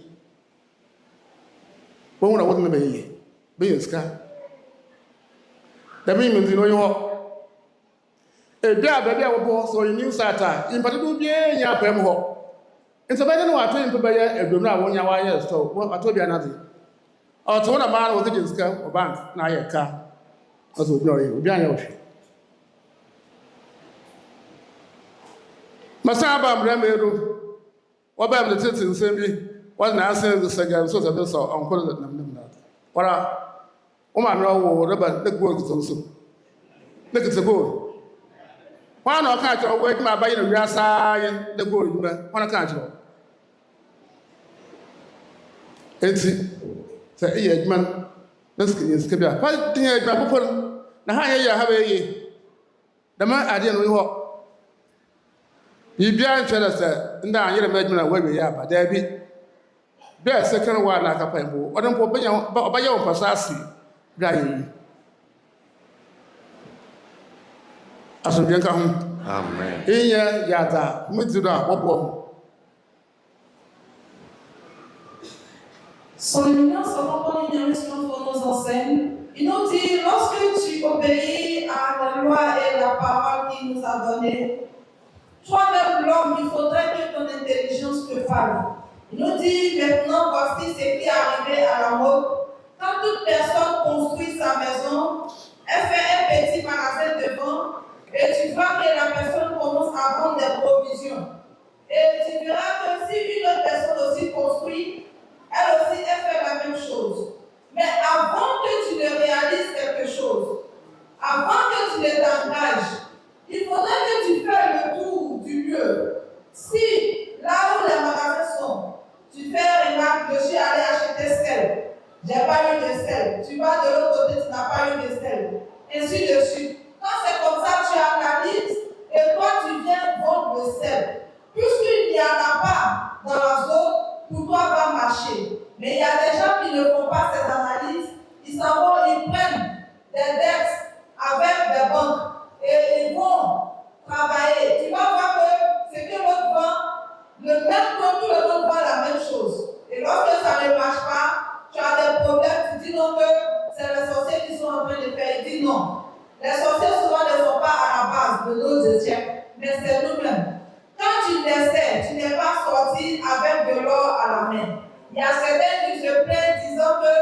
But when I wasn't a sky. The means you know you are a job that there was so in New Sata, in particular, yeah, Pemho. It's a better no attempt to buy a do not 1 year, so I told you another. Or to one of man with the car or bank, now your car. As would know you, behind your Masaba Bremeru, what about the Titan Sembi? What an answer the second sort of this or uncle that them that. What a woman know rubber the work also. Look at the goal. Why not catch or wake my buying a grass eye the goal? One a catch. It's a man. Let's get his cabia. What thing I grab now? How you have a the man I didn't know. Bibia nkyerɛ sɛ nda anyere madwuma na wawie aba daa bi bɛɛ second one na akapa mpo ɔde mpo ɔbɛyɛ wo mpasa ase bra yi asomdwe nka ho Amen. Inyɛ yada mudi do a wɔbɔ Son éminence, Ɔkrɔnkrɔnyi Nyame Somafo nous enseigne. Il nous dit, lorsque tu obéis à la loi et la parole qu'il nous a donnée, toi-même l'homme, il faudrait que ton intelligence te parle. Il nous dit, maintenant, voici ce qui est arrivé à la mode. Quand toute personne construit sa maison, elle fait un petit magasin devant, et tu vois que la personne commence à vendre des provisions. Et tu verras que si une autre personne aussi construit, elle aussi, elle fait la même chose. Mais avant que tu ne réalises quelque chose, avant que tu ne t'engages, il faudrait que tu fasses le tour du lieu. Si, là où les magasins sont, tu fais remarque, je suis allé acheter sel, j'ai pas eu de sel. Tu vas de l'autre côté, tu n'as pas eu de sel. Ainsi de suite. Quand c'est comme ça, tu analyses et toi, tu viens vendre le sel. Puisqu'il n'y en a pas dans la zone, pour toi va marcher. Mais il y a des gens qui ne font pas ces analyses. Ils s'en vont, ils prennent des dettes avec des banques et ils vont travailler. Tu vas voir que ce que l'autre vend, le même que tout le monde vend la même chose. Et lorsque ça ne marche pas, tu as des problèmes, tu dis non que c'est les sorciers qui sont en train de faire. Il dit non. Les sorciers souvent ne sont pas à la base de nos siècles, mais c'est nous-mêmes. Quand tu l'essaies, tu n'es pas sorti avec de l'or à la main. Il y a certains qui se plaignent disant que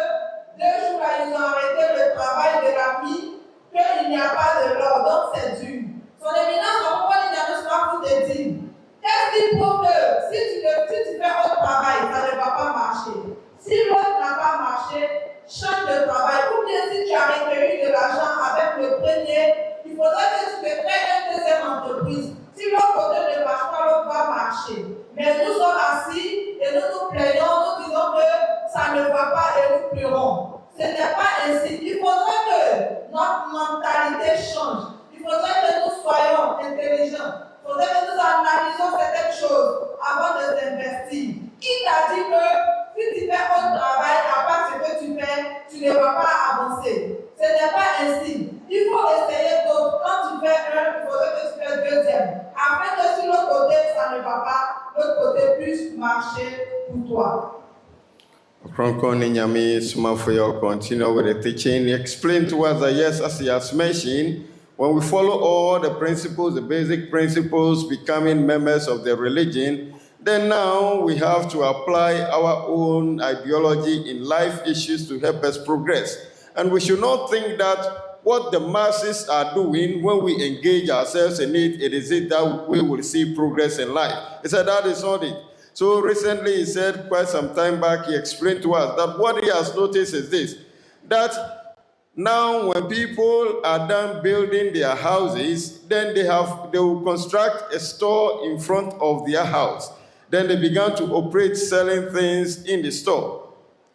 2 jours là, ils ont arrêté le travail de la mine, qu'il n'y a pas de l'or, donc c'est dur. Son éminence, Ɔkrɔnkrɔnyi Nyame Somafo te dit, qu'est-ce qu'il faut que si tu fais autre travail, ça ne va pas marcher. Si l'autre n'a pas marché, change de travail. Ou bien si tu as recueilli de l'argent avec le premier, il faudrait que tu te crées une deuxième entreprise. Si l'autre côté ne marche pas, l'autre va marcher. Mais nous sommes assis et nous nous plaignons, nous disons que ça ne va pas et nous pleurons. Ce n'est pas ainsi. Il faudrait que notre mentalité change. Il faudrait que nous soyons intelligents. Il faudrait que nous analysions certaines choses avant de s'investir. Qui t'a dit que si tu fais autre travail, à part ce que tu fais, tu ne vas pas avancer? Ce n'est pas ainsi. Il faut essayer d'autres. Quand tu fais un, il faudrait que tu fasses deuxième. Afin que sur l'autre côté, ça ne va pas, l'autre côté puisse marcher pour toi. Ɔkrɔnkrɔnyi Nyame Somafo continue with the teaching. He explained to us that yes, as he has mentioned, when we follow all the principles, the basic principles, becoming members of the religion, then now we have to apply our own ideology in life issues to help us progress. And we should not think that what the masses are doing, when we engage ourselves in it, it is it that we will see progress in life. He said that is not it. So recently he said, quite some time back, he explained to us that what he has noticed is this, that now when people are done building their houses, then they will construct a store in front of their house. Then they began to operate selling things in the store.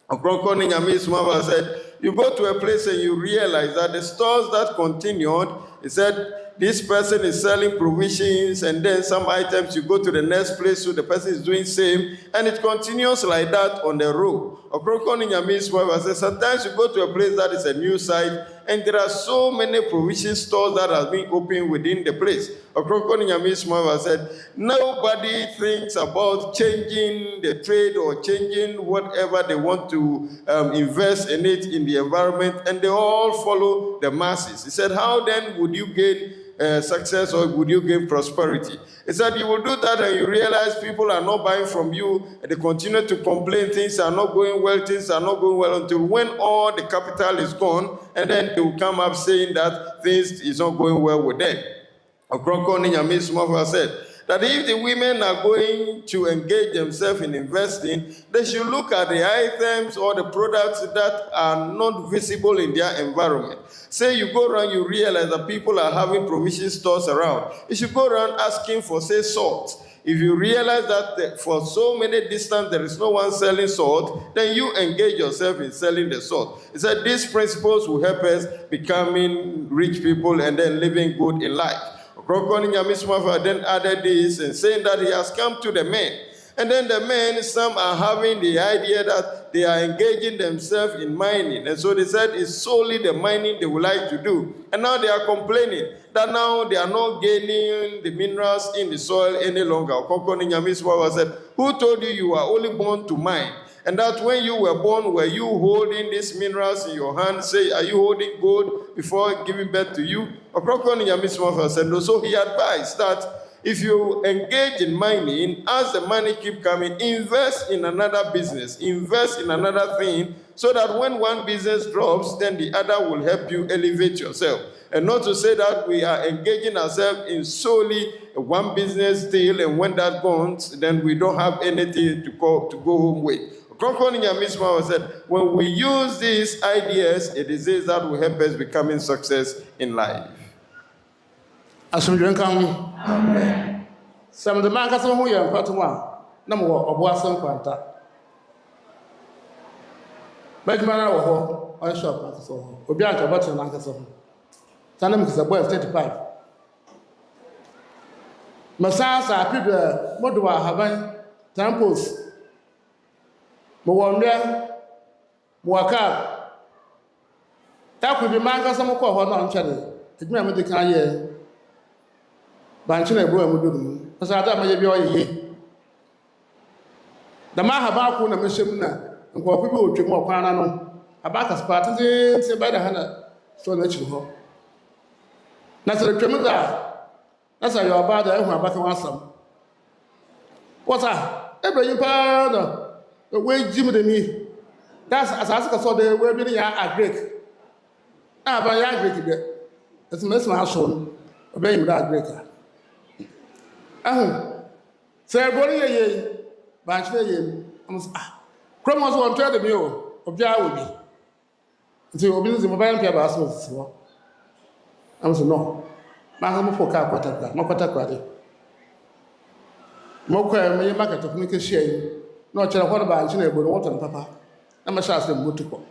Ɔkrɔnkrɔnyi Nyame Somafo said, you go to a place and you realize that the stores that continued, he said, this person is selling provisions and then some items, you go to the next place, so the person is doing same, and it continues like that on the road. Ɔkrɔnkrɔnyi Nyame Somafo said, sometimes you go to a place that is a new site, and there are so many provision stores that have been opened within the place. Ɔkrɔnkrɔnyi Nyame Somafo said, nobody thinks about changing the trade or changing whatever they want to invest in it in the environment, and they all follow the masses. He said, how then would you gain success or would you gain prosperity? He said, you will do that and you realize people are not buying from you and they continue to complain things are not going well, things are not going well until when all the capital is gone, and then they will come up saying that things is not going well with them. Ɔkrɔnkrɔnyi Nyame Somafo said that if the women are going to engage themselves in investing, they should look at the items or the products that are not visible in their environment. Say you go around, you realize that people are having provision stores around. You should go around asking for, say, salt. If you realize that for so many distance there is no one selling salt, then you engage yourself in selling the salt. He said these principles will help us becoming rich people and then living good in life. Ɔkrɔnkrɔnyi Nyame Somafo then added this and saying that he has come to the men. And then the men, some are having the idea that they are engaging themselves in mining. And so they said it's solely the mining they would like to do. And now they are complaining that now they are not gaining the minerals in the soil any longer. Ɔkrɔnkrɔnyi Nyame Somafo said, who told you you are only born to mine? And that when you were born, were you holding these minerals in your hand? Say, are you holding gold before giving birth to you? Ɔkrɔnkrɔnyi Nyame Somafo said no. So he advised that if you engage in mining, as the money keep coming, invest in another business, invest in another thing, so that when one business drops, then the other will help you elevate yourself. And not to say that we are engaging ourselves in solely one business deal, and when that goes, then we don't have anything to go home with. Ɔkrɔnkrɔnyi Nyame Somafo said, when we use these ideas, it is this that will help us becoming success in life. Amen. Some of the man has who you are part one, number of Wasson Quanta. Bedman or I shop, so Obianca Button Lancaster. Sanam is a boy of 35. Massas are people, what do I have? Temples. Mwamia, Mwaka. That could be man, some call her on channel. It may have the kind Banchina boy would do. As I thought, maybe ye. The Mahabako and Mishimna, and what people would drink more Panano. About as partisans, say by the Hannah, so natural. That's a tremendous. That's how you are about the back of some. What's that? Every powder. The way Jimmy to me. That's as I saw the way being a Greek. Ah, but I Greek. It's a mess my household. Obey without Greeker. Say, boy, ye, Banchina ye. Cromos won't tell the meal of Yawoh. Until we business in mobile paper. I'm so no. Mamma for car, Mokata. Moka may market of Nicky Shay. No, tell what about China, but water and papa. I'm a shast and Mutico.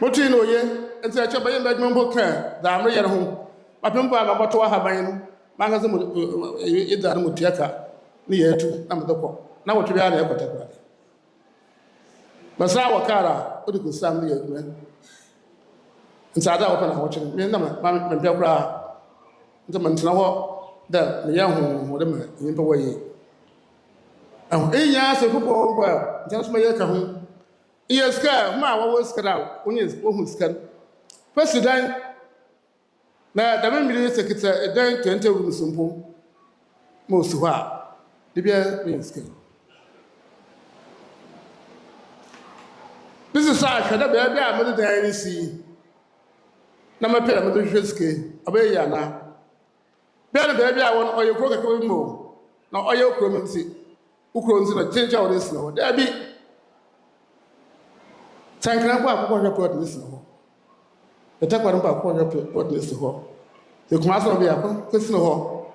Mutino ye, and say, Chapa, you make member care, the Amri at home. My pimple about to have been Magazine either Mutiaka, near to Namadoko. Now what you are there, but Sawa Cara, what you could stand the man. Inside open watching me, Mamma Pepra, the Mantanawa, the young woman, in the way. And 8 years of football, well, just my home. Yes, sir, my was cut out, when is woman's cut. First, then, now the memory secretary, a day to enter with simple. Most of her, the beer being skin. This is how I should have been able to see. Nama pera mo do hweske obey ya na bia na bia bia won oyo kro kakwe mo na oyo kro mo nsi ukro nsi na chencha won nsi no da bi tankra kwa akoko report nsi no eta kwa npa akoko report nsi ho e kuma so bia ko nsi no ho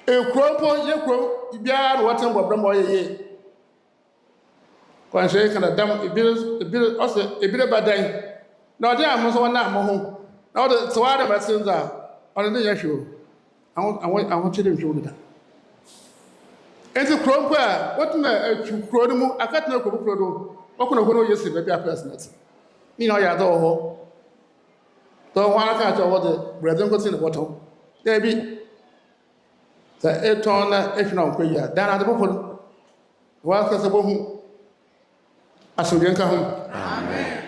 e kro po ye kro bia na wotan bobra mo ye kwa nse kana dam e bil also e bil badan. No, dear, I must want that more. Now, the Swada Basins are on the issue. I want you to do that. And the Crompa, what you Crodomo, I got no Crodo. What can I go yesterday, maybe a person? You know, I don't want to catch over the bread and go in the bottle. There be the 8 ton, if not, down at the bottle. Well, as a woman, I should get home. Amen.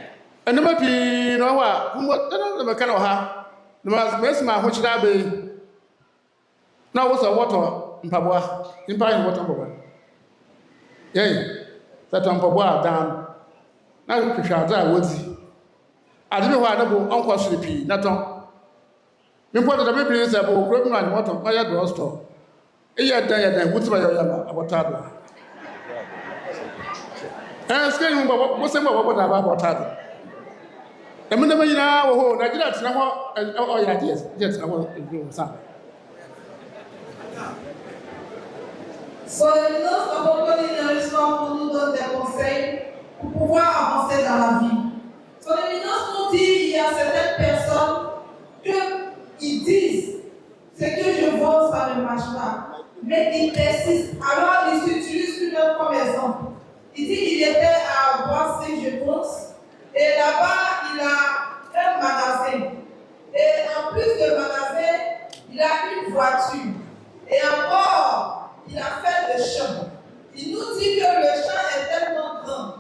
And no be no what the kind of her. The best man which that be. Now what's a water in Pabua? In buying water. Yea, that on Pabua down. Now you shall die woodsy. I didn't want to go uncle sleepy, not on. Important the baby is about broken and water by a drugstore. A year day and woods by your about Tadwa. And saying what's about Tadwa. I mean, you know, I did not know all ideas. Yes, I want to do something. Son éminence Ɔkrɔnkrɔnyi Nyame Somafo nous donne des conseils pour pouvoir avancer dans la vie. Son éminence nous dit qu'il y a certaines personnes qu'ils marche pas. Mais il persiste. Alors, il s'utilise lui-même comme exemple. Il dit qu'il était à Boissy, je pense, et là-bas, il a un magasin. Et en plus de magasin, il a une voiture. Et encore, il a fait le champ. Il nous dit que le champ est tellement grand.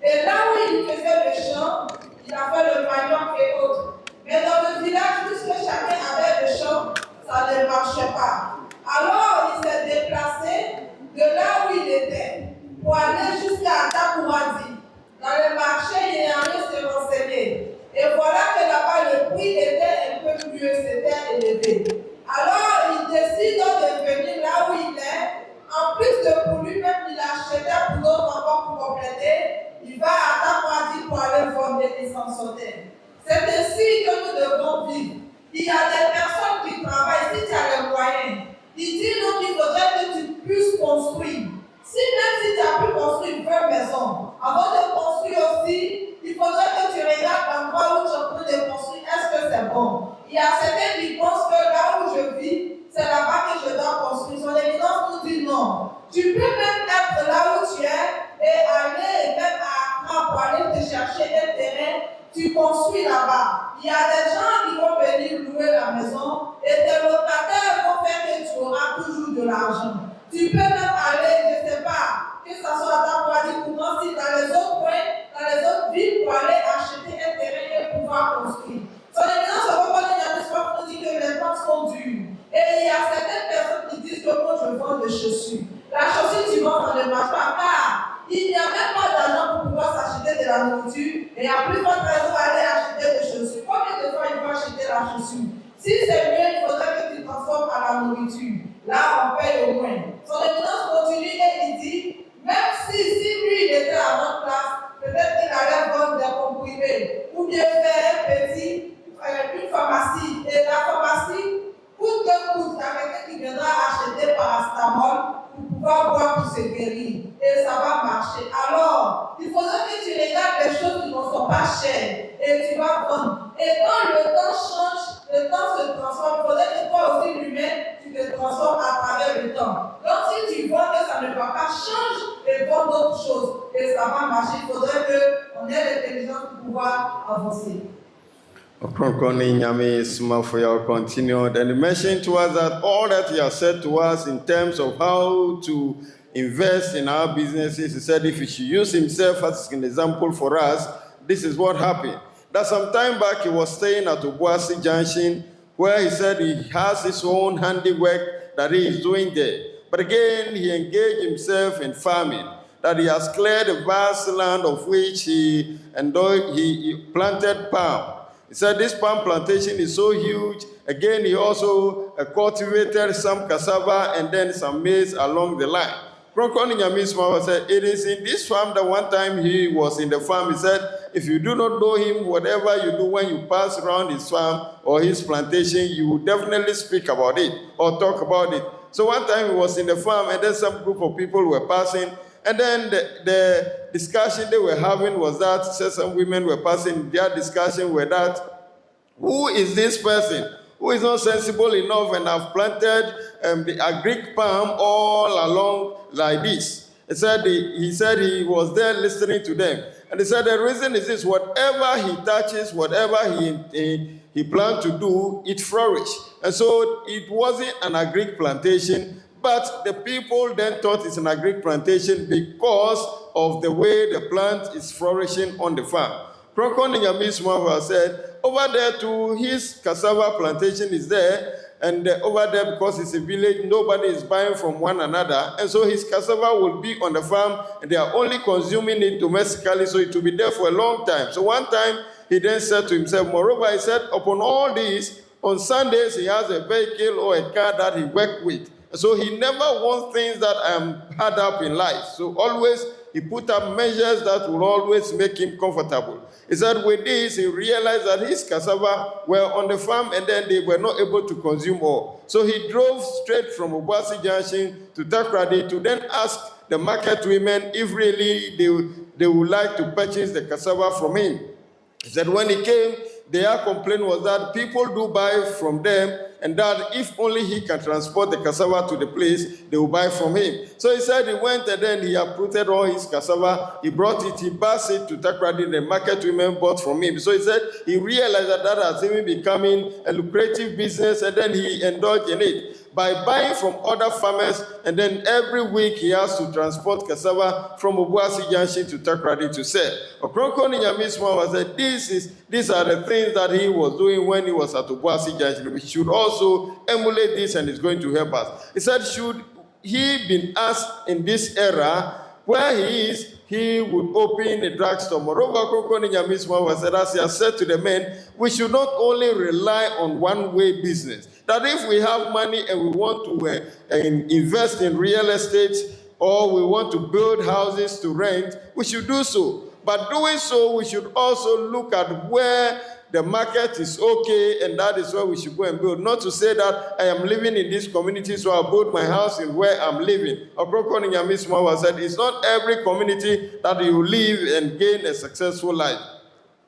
Et là où il faisait le champ, il a fait le manioc et autres. Mais dans le village, puisque chacun avait le champ, ça ne marchait pas. Alors, il s'est déplacé de là où il était pour aller jusqu'à Takouradi. Dans le marché, il est allé se renseigner. Et voilà que là-bas, le prix était un peu mieux, c'était élevé. Alors, il décide de venir là où il est. En plus de pour lui-même, il achetait pour d'autres encore pour compléter. Il va à Takouradi pour aller vendre des licenciés. C'est ainsi que nous devons vivre. Il y a des personnes qui travaillent, si tu as les moyens. Il dit donc qu'il faudrait que tu puisses construire. Si même si tu as pu construire une vraie maison, avant de construire aussi, il faudrait que tu regardes l'endroit où tu es en train de construire. Est-ce que c'est bon? Il y a certains qui pensent que là où je vis, c'est là-bas que je dois construire. Son évidence nous dit non. Tu peux même être là où tu es et aller même à Accra pour aller te chercher un terrain. Tu construis là-bas. Il y a des gens qui vont venir louer la maison et tes locataires vont faire que tu auras toujours de l'argent. Tu peux même aller, je ne sais pas, que ce soit dans Takouradi, si dans les autres coins, dans les autres villes, pour aller acheter un terrain et pouvoir construire. Son évidence, on va voir nous dit que les temps sont durs. Et il y a certaines personnes qui disent que moi je vends des chaussures. La chaussure, tu vends dans le marché, car il n'y a même pas d'argent pour pouvoir s'acheter de la nourriture. Et à plus forte raison, aller acheter des chaussures. Combien de fois il faut acheter la chaussure? Si c'est mieux, il faudrait que tu transformes à la nourriture. Là, on paye au moins. Son évidence continue et il dit, même si lui, il était à notre place, peut-être qu'il allait vendre des comprimés ou bien faire une pharmacie. Et la pharmacie, coûte que coûte, il y a quelqu'un qui viendra acheter paracétamol pour pouvoir boire pour se guérir. Et ça va marcher. Alors, il faudrait que tu regardes les choses qui ne sont pas chères et tu vas vendre. Et quand le temps change, le temps se transforme. Il faudrait que toi aussi, lui-même, tu te transformes à travers le temps. Donc, si tu vois que ça ne va pas, change et vends d'autres choses. Et ça va marcher. Il faudrait qu'on ait l'intelligence pour pouvoir avancer. Ɔkrɔnkrɔnyi Nyame Somafo Yawoh continued, and he mentioned to us that all that he has said to us in terms of how to invest in our businesses, he said if he should use himself as an example for us, this is what happened. That some time back he was staying at Obuasi Junction, where he said he has his own handiwork that he is doing there. But again, he engaged himself in farming, that he has cleared a vast land of which he planted palm. He said this palm plantation is so huge. Again, he also cultivated some cassava and then some maize along the line. Ɔkrɔnkrɔnyi Nyame Somafo said, it is in this farm that one time he was in the farm. He said, if you do not know him, whatever you do when you pass around his farm or his plantation, you will definitely speak about it or talk about it. So one time he was in the farm and then some group of people were passing. And then the discussion they were having was that some women were passing, their discussion were that, who is this person who is not sensible enough and have planted the agric palm all along like this? He said he was there listening to them. And he said the reason is this: whatever he touches, whatever he planned to do, it flourished. And so it wasn't an agric plantation, but the people then thought it's an agric plantation because of the way the plant is flourishing on the farm. Ɔkrɔnkrɔnyi Nyame Somafo said, over there too, his cassava plantation is there, and over there, because it's a village, nobody is buying from one another, and so his cassava will be on the farm, and they are only consuming it domestically, so it will be there for a long time. So one time, he then said to himself, moreover, he said, upon all this, on Sundays, he has a vehicle or a car that he works with. So he never wants things that are hard up in life. So always, he put up measures that will always make him comfortable. He said with this, he realized that his cassava were on the farm and then they were not able to consume all. So he drove straight from Obuasi Junction to Takoradi to then ask the market women if really they would like to purchase the cassava from him. He said when he came, their complaint was that people do buy from them, and that if only he can transport the cassava to the place, they will buy from him. So he said he went and then he uprooted all his cassava, he brought it, he passed it to Takrady, the market women bought from him. So he said he realized that has even becoming a lucrative business, and then he indulged in it by buying from other farmers, and then every week he has to transport cassava from Obuasi Junction to Takrady to sell. Ɔkrɔnkrɔnyi Nyame said these are the things that he was doing when he was at Obuasi Junction. We should also emulate this, and it's going to help us. He said, should he be asked in this era where he is, he would open a drugstore. Moreover, Ɔkrɔnkrɔnyi Nyame said, as he has said to the men, we should not only rely on one-way business. That if we have money and we want to invest in real estate, or we want to build houses to rent, we should do so. But doing so, we should also look at where the market is okay, and that is where we should go and build. Not to say that I am living in this community, so I'll build my house in where I'm living. Ɔkrɔnkrɔnyi Nyame said, it's not every community that you live and gain a successful life.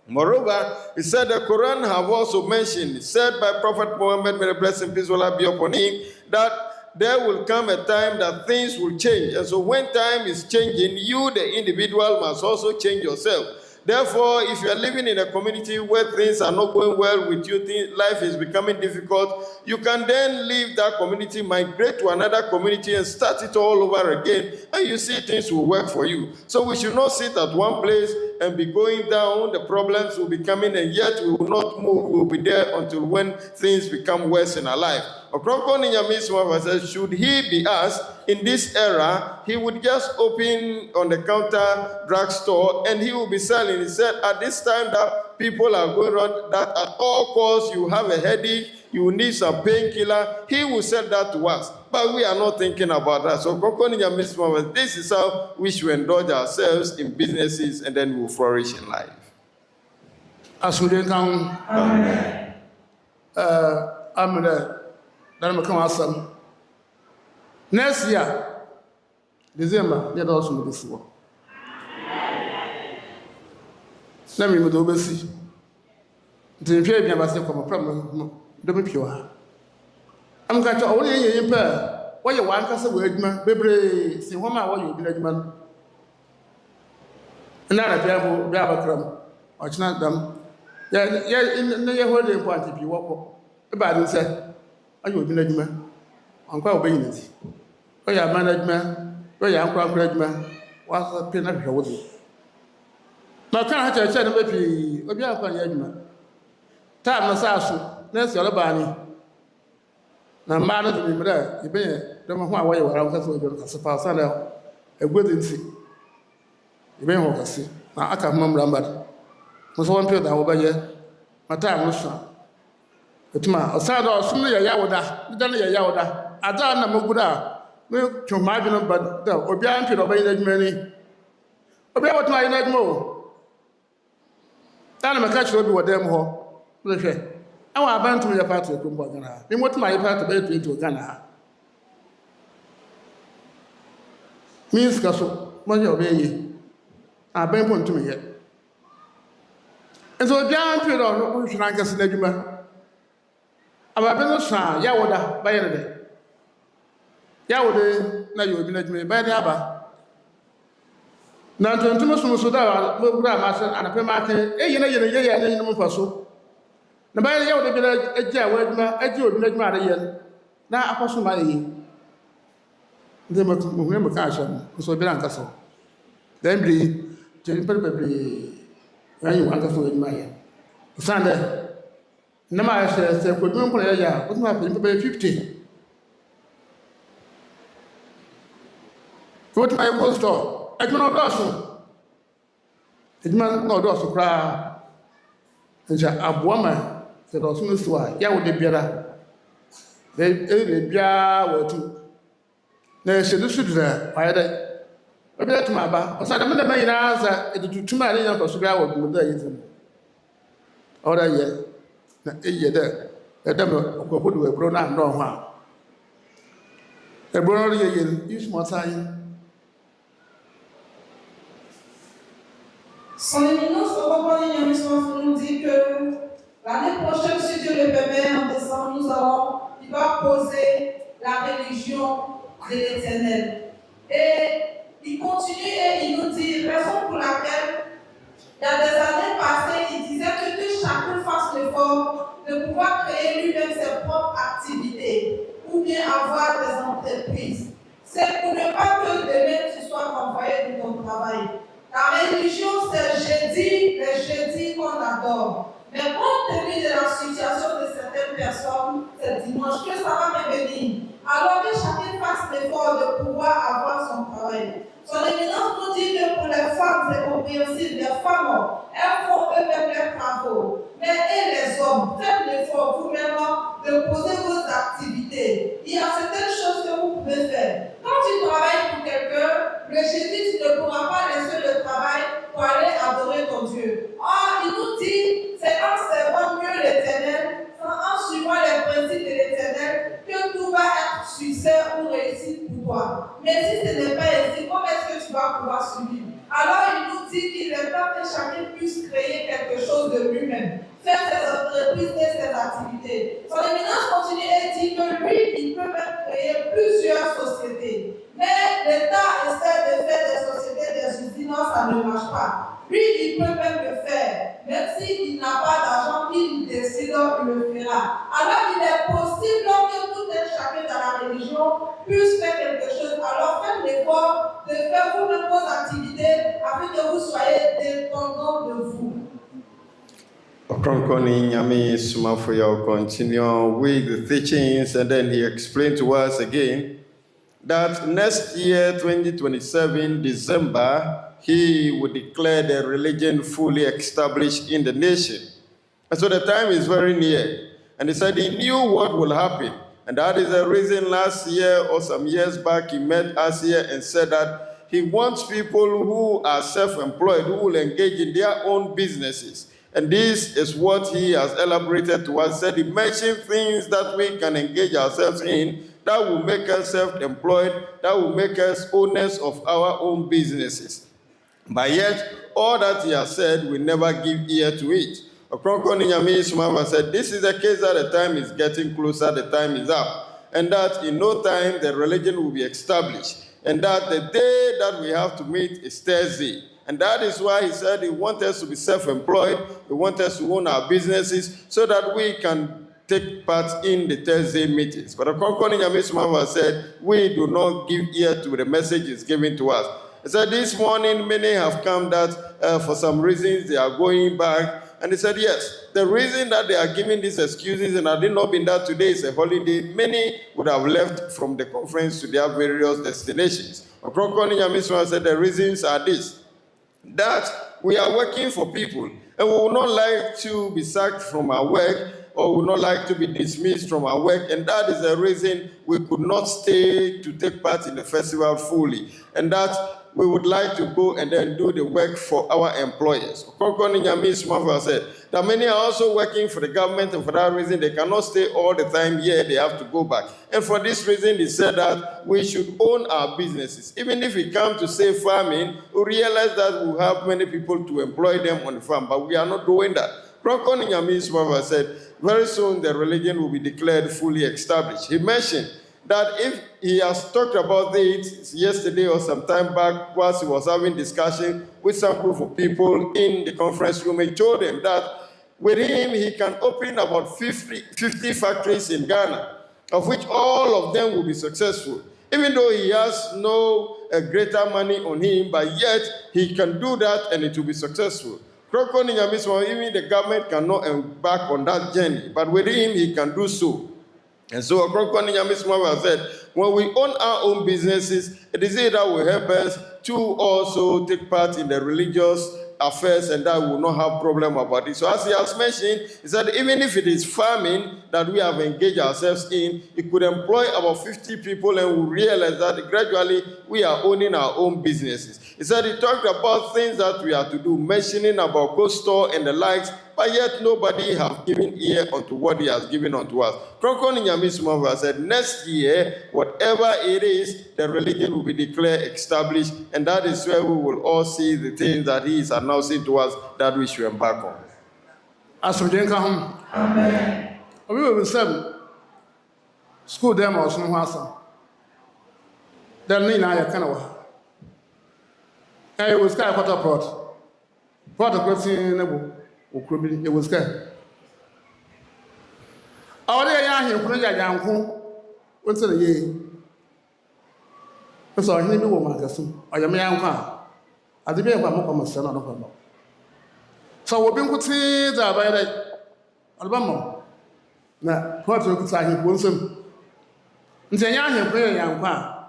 Moreover, he said the Quran have also mentioned, said by Prophet Muhammad, may the blessing and peace will be upon him, that there will come a time that things will change. And so when time is changing, you, the individual, must also change yourself. Therefore, if you are living in a community where things are not going well with you, life is becoming difficult, you can then leave that community, migrate to another community, and start it all over again, and you see things will work for you. So we should not sit at one place and be going down. The problems will be coming, and yet we will not move. We will be there until when things become worse in our life. Ɔkrɔnkrɔnyi Nyame says, should he be asked in this era, he would just open on the counter drugstore and he will be selling. He said, at this time that people are going around, that at all costs you have a headache, you need some painkiller, he will sell that to us. But we are not thinking about that. So Ɔkrɔnkrɔnyi Nyame, this is how we should indulge ourselves in businesses, and then we will flourish in life. As we come, Amen. Then we come awesome. Next year, December, let us do this one. Let me do this. The baby must come a problem. Don't be pure. I'm going to only in pair. Why you want us a word, man? Baby, see what my way you be man. Another people, they have a crumb. Or it's not them. Yeah, in the holding point if you walk about it, say. Are you a man? Uncle obedience. Oh, yeah, management. Oh, yeah, uncle management. What's a pin up here with you? Now, can't I tell you, maybe, oh, yeah, for you. Time was asked, next your body. Now, man, to be there. You bear, don't know why you were out of the suppose I know a good in see. You may want to see. Now, I can't remember, but was one period I will buy you. My time was short. Etuma osado osunu ya yawoda dane ya yawoda ada na maguda me twoma bi no ba da obi an pe do ba yin adwuma ni obi a wotuma yin adwuma o dane me ka chiro bi wodam ho le hwe awa abantum ya part ko mbo gana me motuma ya part ba etu gana means ka so mo ye obi yi aban pontum ye enso obi an pe do no hwira nkase na adwuma Ababeno sa yawoda bayere de yawode na yo bi na dwuma bayere aba na ntontom so da mo gura ma se anape ma ke eyi na yene ye na yene mfa so na bayere yawode bi na agya wa dwuma agya obi na dwuma are ye na akoso ma ye nde mo hwe mo ka asha so bi na nkaso then bi je ni pepe ayi wa nkaso dwuma ye sande Nama says, "Could you put a what my 50? What my post store? I do not also. It must not also cry. And a woman said, also, Miss Why, Yawoh de Biara. They were two. They said, this should there. Why they? I bet my bar. I said, I'm the main answer. It is too many of us go with the or a year. Na eye de edem okopodu ebro na ndo ho a ebro no ye use more time. Son éminence Ɔkrɔnkrɔnyi Nyame nous dit que L'année prochaine, si Dieu le permet, en décembre, il va poser la religion de l'Éternel. Et il continue et il nous dit, raison pour laquelle, il y a des années passées, il disait que chacun fasse l'effort de pouvoir créer lui-même ses propres activités ou bien avoir des entreprises. C'est pour ne pas que demain tu sois renvoyé de ton travail. La religion, c'est les jeudis qu'on adore. Mais compte tenu de la situation de certaines personnes, c'est dimanche que ça va revenir. Alors que chacun fasse l'effort de pouvoir avoir son travail. Son éminence nous dit que pour les femmes, c'est compréhensible. Les femmes, elles font eux-mêmes leurs travaux. Mais les hommes, faites l'effort vous-même de poser vos activités. Il y a certaines choses que vous pouvez faire. Quand tu travailles pour quelqu'un, le jeudi, tu ne pourras pas laisser le travail pour aller adorer ton Dieu. Il nous dit, c'est en servant mieux l'Éternel, en suivant les principes de l'Éternel, que tout va être succès ou réussite pour toi. Mais si ce n'est pas ainsi, comment est-ce que tu vas pouvoir suivre? Alors il nous dit qu'il est temps que chacun puisse créer quelque chose de lui-même, faire ses entreprises et ses activités. Son éminence continue et dit que lui, il peut même créer plusieurs sociétés. Mais l'État essaie de faire des sociétés, des usines, non, ça ne marche pas. Lui, il peut même le faire. Même s'il n'a pas d'argent, il décide, il le fera. Alors, il est possible que tout un chacun dans la religion puisse faire quelque chose. Alors, faites l'effort de faire vous-même vos activités afin que vous soyez dépendants de vous. Ɔkrɔnkrɔnyi Nyame Somafo will continue with the teachings, and then he explained to us again that next year, 2027, December, he would declare the religion fully established in the nation. And so the time is very near. And he said he knew what will happen. And that is the reason last year or some years back he met us here and said that he wants people who are self-employed, who will engage in their own businesses. And this is what he has elaborated to us. Said he mentioned things that we can engage ourselves in that will make us self-employed, that will make us owners of our own businesses. But yet, all that he has said, we never give ear to it. Ɔkrɔnkrɔnyi Nyame Somafo said, this is the case that the time is getting closer, the time is up. And that in no time the religion will be established. And that the day that we have to meet is Thursday. And that is why he said he wants us to be self-employed, he wants us to own our businesses so that we can take part in the Thursday meetings. But Ɔkrɔnkrɔnyi Nyame Somafo said, we do not give ear to the messages given to us. He said, this morning many have come that for some reasons they are going back. And he said, yes, the reason that they are giving these excuses, and had it not been that today is a holiday, many would have left from the conference to their various destinations. Ɔkrɔnkrɔnyi Nyame Somafo said the reasons are this, that we are working for people, and we would not like to be sacked from our work, or would not like to be dismissed from our work, and that is the reason we could not stay to take part in the festival fully, and that we would like to go and then do the work for our employers. Ɔkrɔnkrɔnyi Nyame Somafo said that many are also working for the government, and for that reason they cannot stay all the time here, they have to go back. And for this reason he said that we should own our businesses. Even if we come to say farming, we realize that we have many people to employ them on the farm, but we are not doing that. Ɔkrɔnkrɔnyi Nyame Somafo said very soon the religion will be declared fully established. He mentioned that if he has talked about it yesterday or some time back whilst he was having discussion with some group of people in the conference room, he told them that with him he can open about 50 factories in Ghana, of which all of them will be successful. Even though he has no greater money on him, but yet he can do that and it will be successful. Ɔkrɔnkrɔnyi Nyame Somafo, even the government cannot embark on that journey, but with him he can do so. And so Ɔkrɔnkrɔnyi Nyame Somafo said, when we own our own businesses, it is it that will help us to also take part in the religious affairs, and that will not have problem about it. So as he has mentioned, he said even if it is farming that we have engaged ourselves in, it could employ about 50 people, and we realize that gradually we are owning our own businesses. He said he talked about things that we are to do, mentioning about co-store and the likes, but yet nobody have given ear unto what he has given unto us. Ɔkrɔnkrɔnyi Nyame Somafo said next year, whatever it is, the religion will be declared established, and that is where we will all see the things that he is announcing to us that we should embark on. Asomdwe nka ho. Amen. Obi we say school dem or so ho asa. Then ni na ya kana wa. It was kind of quarter pot. Pot of question nebo okro bi it was kind. Awon ya him kunu ya yanko. Wonse na ye. So hin bi wo ma kasu. Oyame yanko a. Ade bi e kwa mo kwa se na do kwa. So wo bi nkuti za ba ire. Albamo. Na pot of kuta hin wonsem. Nti ya him kunu ya yanko a.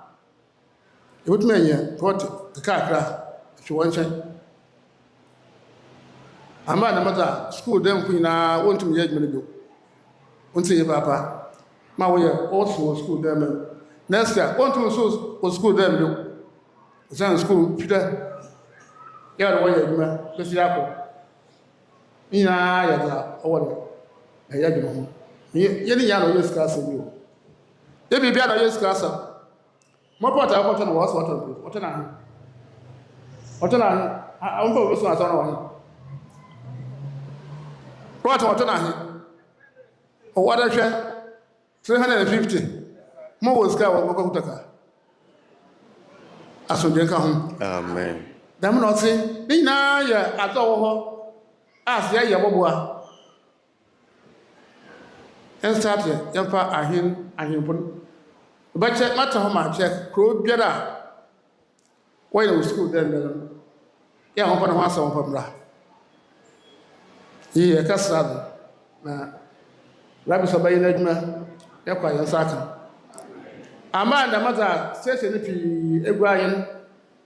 E wotu menye pot kakra. She wants it. I'm not school them queen. I want to meet me. Want to papa. My way also school them. Next year, want to school them. It's school, Peter. Yeah, the way you man. Let's see apple. Yeah, or a young. Any young yes, class in you. They be better yes, class. My part I want to was what I Otona, I won't go to Atona. What Otona? Or what I share 350. More was go to Taka. As we come. Amen. Damn not say, be now, ya at all. As ya Yawoh. And started, Yampa, I him, but check matter how much check, crow better. Why no school then? Yeah, I'm going to answer one bra. He a castle. Na Rabbi Sabay Nedma, Yaka Yasaka. A man, the mother says anything, Ebrian,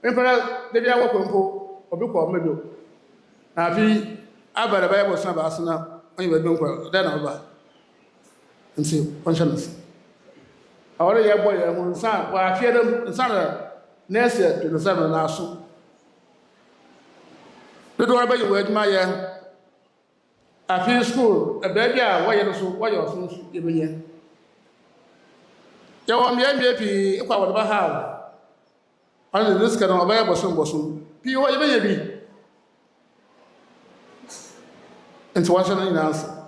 Emperor, the Yawoh, or book or middle. Now, be about the Bible, some Asana, when you were doing well, then over. And see, conscience. I already have boy, and son, well, I fear them, and son. Next year, 27 last. The door by your word, my I feel school, a baby, why you're so, why you're so every year. You want me MVP if I would have. Only this kind of Bible, some bosom. P. What you may be. And to watch an answer.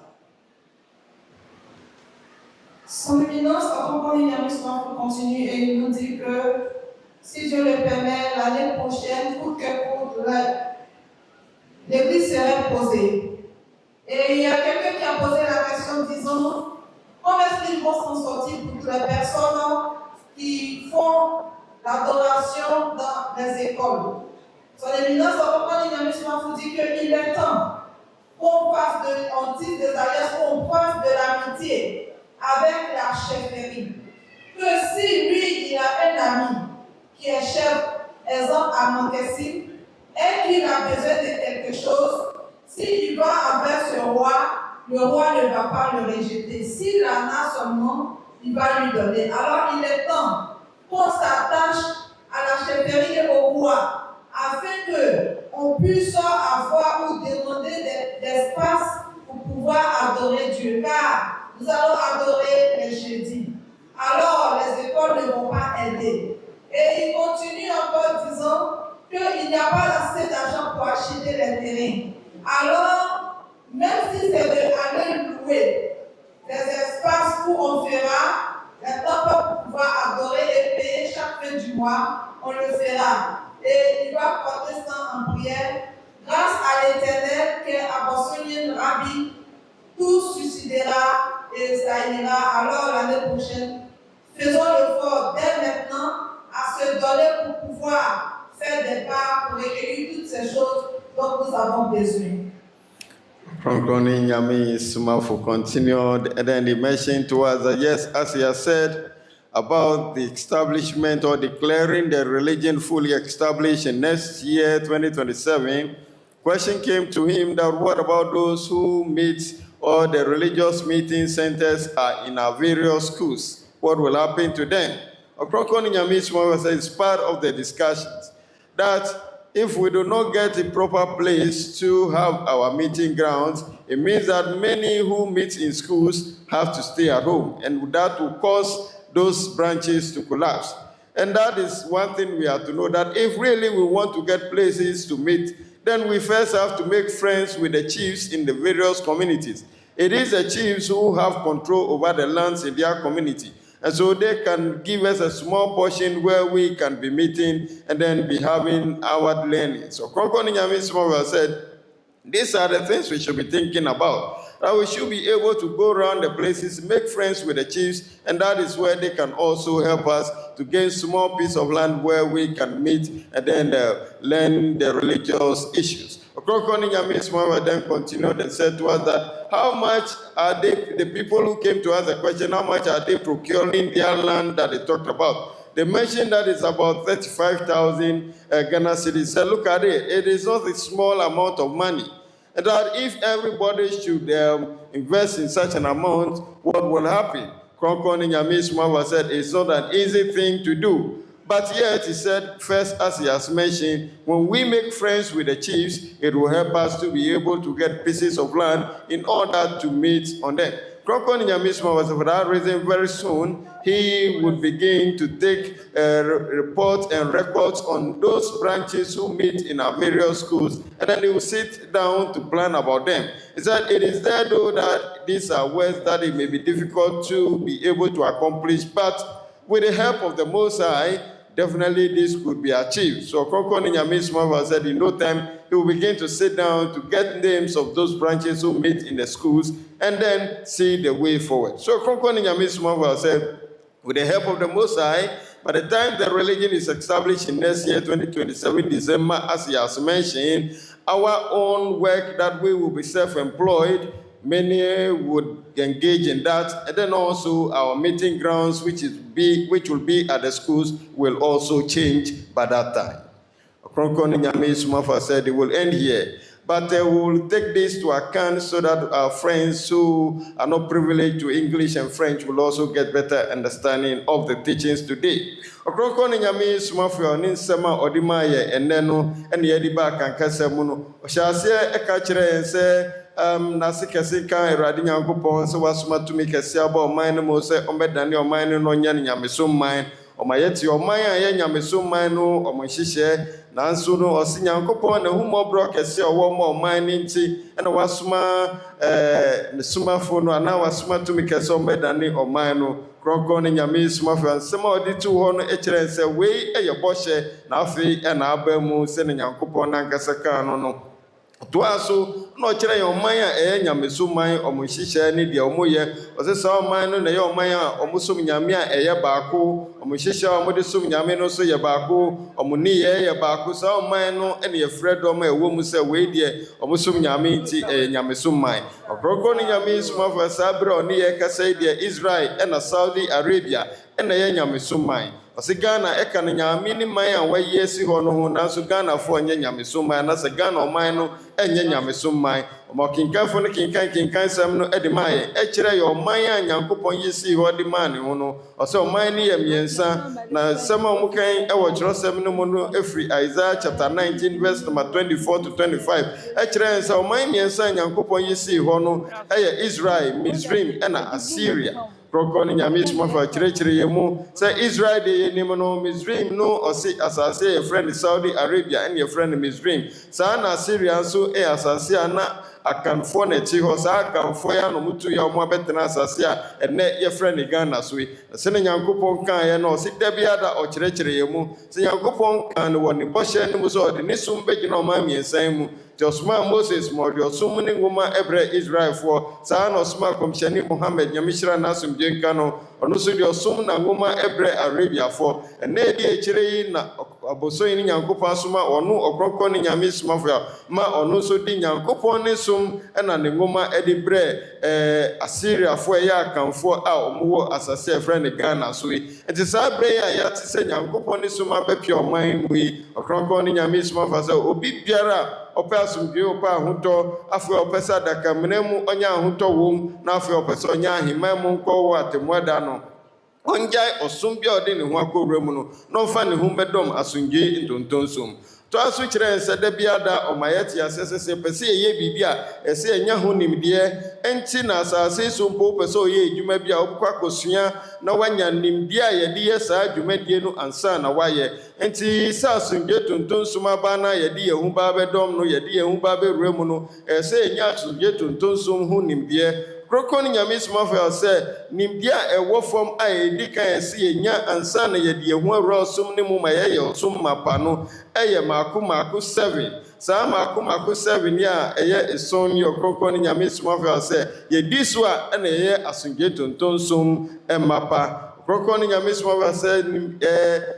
Son Éminence accompagne Nyame Somafo continue et il nous dit que si Dieu le permet, l'année prochaine, coûte que coûte, l'église serait posée. Et il y a quelqu'un qui a posé la question disant comment est-ce qu'ils vont s'en sortir pour toutes les personnes qui font l'adoration dans les écoles. Son Éminence accompagne Nyame Somafo dit qu'il est temps qu'on passe on tisse des alliances, qu'on passe de l'amitié avec la chefferie. Que si lui, il a un ami qui est chef, exemple à Montessi, et qu'il a besoin de quelque chose, s'il va envers ce roi, le roi ne va pas le rejeter. S'il en a seulement, il va lui donner. Alors il est temps qu'on s'attache à la chefferie et au roi, afin qu'on puisse avoir ou demander d'espace pour pouvoir adorer Dieu. Car nous allons adorer les jeudis. Alors les écoles ne vont pas aider. Et il continue encore disant qu'il n'y a pas assez d'argent pour acheter les terrains. Alors, même si c'est d'aller louer des espaces où on fera, les temps pour pouvoir adorer et payer chaque fin du mois, on le fera. Et il va porter ça en prière. Grâce à l'Éternel qui est Abosonien Rabbi, tout suicidera et ça ira. Alors l'année prochaine, faisons l'effort dès maintenant à se donner pour pouvoir faire des pas pour recueillir toutes ces choses dont nous avons besoin. Ɔkrɔnkrɔnyi Nyame Somafo continued, and then he mentioned to us that yes, as he has said about the establishment or declaring the religion fully established in next year, 2027, question came to him that what about those who meet or the religious meeting centers are in our various schools? What will happen to them? Ɔkrɔnkrɔnyi Nyame Somafo says it's part of the discussions that if we do not get a proper place to have our meeting grounds, it means that many who meet in schools have to stay at home, and that will cause those branches to collapse. And that is one thing we have to know, that if really we want to get places to meet then we first have to make friends with the chiefs in the various communities. It is the chiefs who have control over the lands in their community. And so they can give us a small portion where we can be meeting and then be having our learning. So Ɔkrɔnkrɔnyi Nyame Somafo said, these are the things we should be thinking about. That we should be able to go around the places, make friends with the chiefs, and that is where they can also help us to gain small piece of land where we can meet and then learn the religious issues. Ɔkrɔnkrɔnyi Nyame Somafo then continued and said to us that how much are they, the people who came to ask the question, how much are they procuring their land that they talked about? They mentioned that it's about 35,000 Ghana cedis. So look at it. It is not a small amount of money. And that if everybody should invest in such an amount, what will happen? Ɔkrɔnkrɔnyi Nyame Somafo said it's not an easy thing to do. But yet, he said, first, as he has mentioned, when we make friends with the chiefs, it will help us to be able to get pieces of land in order to meet on them. Ɔkrɔnkrɔnyi Nyame Somafo, for that reason, very soon, he would begin to take reports and records on those branches who meet in our various schools, and then he will sit down to plan about them. He said, it is there, though, that these are words that it may be difficult to be able to accomplish, but with the help of the Most High, definitely this could be achieved. So Ɔkrɔnkrɔnyi Nyame Somafo said in no time, he will begin to sit down to get names of those branches who meet in the schools and then see the way forward. So Ɔkrɔnkrɔnyi Nyame Somafo said, with the help of the Most High, by the time the religion is established in next year, 2027, December, as he has mentioned, our own work that we will be self-employed, many would engage in that, and then also our meeting grounds, which will be at the schools, will also change by that time. Ɔkrɔnkrɔnyi Nyame Somafo said it will end here, but we will take this to account so that our friends who are not privileged to English and French will also get better understanding of the teachings today. Ɔkrɔnkrɔnyi Nyame Somafo ne nsɛm a ɔde maa yɛ ɛnnɛ no ɛne yɛde ba akankasa mu no, ɔhyɛ aseɛ ɛka kyerɛ yɛn sɛ nase kɛse ka Awurade Nyankopɔn sɛ wasoma tumi kɛse aba ɔman no mu sɛ ɔmbɛdane ɔman no na ɔnyɛ no nyamesom man. Ɔma yɛte ɔman a ɛyɛ nyamesom man no ɔmo nhyehyɛ, nanso no ɔse Nyankopɔn na hummɔborɔ kɛse a ɔwɔ ma ɔman no nti ɛna wasoma ne somafo no anaa wasoma tumi kɛse ɔmbɛdane ɔman no. Ɔkrɔnkrɔnyi Nyame Somafo nsɛm a ɔde to hɔ no ɛkyerɛ sɛ wei ɛyɛ bɔhyɛ na afei ɛna aba mu sɛ ne Nyankopɔn nankasa kaa no. Toa so na ɔkyerɛ yɛn ɔman a ɛyɛ nyamesom man ɔmo nhyehyɛ ne deɛ ɔmo yɛ. Ɔsɛ saa ɔman no na ɛyɛ ɔman a ɔmo som Nyame a ɛyɛ baako, ɔmo nhyehyɛ a ɔmo de som Nyame no so yɛ baako, ɔmo nneyɛe yɛ baako. Saa ɔman no ɛna yɛfrɛ dɔm a ɛwɔ mu sɛ wei deɛ ɔmo som Nyame nti ɛyɛ nyamesom man. Ɔkrɔnkrɔnyi Nyame Somafo saa bere a ɔne yɛ kasa yi deɛ Israel ɛna Saudi Arabia ɛna ɛyɛ nyamesom man. Ɔsɛ Ghana ɛka no Nyame ne man a wɔayi asi hɔ no ho, nanso Ghanafoɔ nyɛ nyamesom man, na sɛ Ghana ɔman no ɛnyɛ nyamesom man. Ɔma ɔkenkanfo no kenkan sɛm no ɛde maa yɛn ɛkyerɛ yɛ ɔman a Nyankopɔn yi sii hɔ de maa ne ho no. Ɔsɛ ɔman no yɛ mmiɛnsa, na nsɛm a ɔmo kan ɛwɔ kyerɛwsɛm no mu no ɛfiri Isaiah chapter 19 verse number 24 to 25 ɛkyerɛ yɛn sɛ ɔman mmiɛnsa a Nyankopɔn yi sii hɔ no ɛyɛ Israel, Misraim ɛna Assyria. Ɔkrɔnkrɔnyi Nyame Somafo kyerɛkyerɛ yɛn mu sɛ Israel de yɛnim no, Misraim no ɔse asase a yɛfrɛ no Saudi Arabia ɛne yɛfrɛ no Misraim. Saa na Assyria nso ɛyɛ asase a na akanfoɔ na ɛkyi hɔ. Saa akanfoɔ yɛ a na ɔmo tu yɛ ɔmo abɛtena asase a ɛnɛ yɛfrɛ no Ghana so yi. Sɛ ne Nyankopɔn kaeɛ no ɔse da biara ɔkyerɛkyerɛ yɛn mu sɛ Nyankopɔn kaa no wɔ ne bɔhyɛ no mu sɛ ɔde ne som bɛgyina ɔman mmiɛnsa mu. Ɔsoma Moses ma ɔde ɔsom ne nwoma ɛbrɛ Israelfoɔ. Saa na ɔsoma kɔmhyɛne Muhammad Nyame hyira n'asomdwe nka no, ɔno nso de ɔsom na nwoma ɛbrɛ Arabiafoɔ. Ɛnɛ ɛde akyire yi na abosoyi ne Nyankopɔn asoma ɔno Ɔkrɔnkrɔnyi Nyame Somafo a ma ɔno nso de Nyankopɔn ne som ɛna ne nwoma ɛde brɛ Assyriafoɔ ɛyɛ akamfoɔ a ɔmo wɔ asase a ɛfrɛ ne Ghana so yi. Nti saa bere yi a yɛate sɛ Nyankopɔn ne som abɛpia ɔman mu yi, Ɔkrɔnkrɔnyi Nyame Somafo sɛ obi biara ɔpɛ asomdwe, ɔpɛ ahotɔ, afei ɔpɛ sɛ adakamena mu ɔnyɛ ahotɔ wɔ mu, na afei ɔpɛ sɛ ɔnyɛ ahemman mu nkɔ wɔ atemmuada no, ɔngyae ɔsom bi a ɔde ne ho akɔwura mu no, na ɔmfa ne ho bɛdɔm asomdwe ntontonsom. to aso kyerɛ nse da biada ɔmayɛte asɛsɛsɛ pɛsɛ yɛ bibia ɛsɛ anya ho nimdeɛ enti na asase so mpo pɛsɛ ɔyɛ adwuma bi a ɔbɛkɔ akɔsua na wanya nimdeɛ a yɛde yɛ saa adwumadie no ansa na wayɛ enti sɛ asomdwe tonton som aba na yɛde yɛn ho ba bɛdɔm no yɛde yɛn ho ba bɛwura mu no ɛsɛ anya asomdwe tonton som ho nimdeɛ Krokro ni Nyame Somafo sɛ nimdeɛ a ɛwɔ fam a yɛdi kan ɛsɛ yɛnya ansa na yɛde yɛn ho awura som ne mu ma yɛyɛ som mapa no ɛyɛ maako 7 saa maako 7 ya ɛyɛ eson yɛ Krokro ni Nyame Somafo sɛ yɛdi so a ɛna yɛyɛ asomdwe tonton som ɛmapa Krokro ni Nyame Somafo sɛ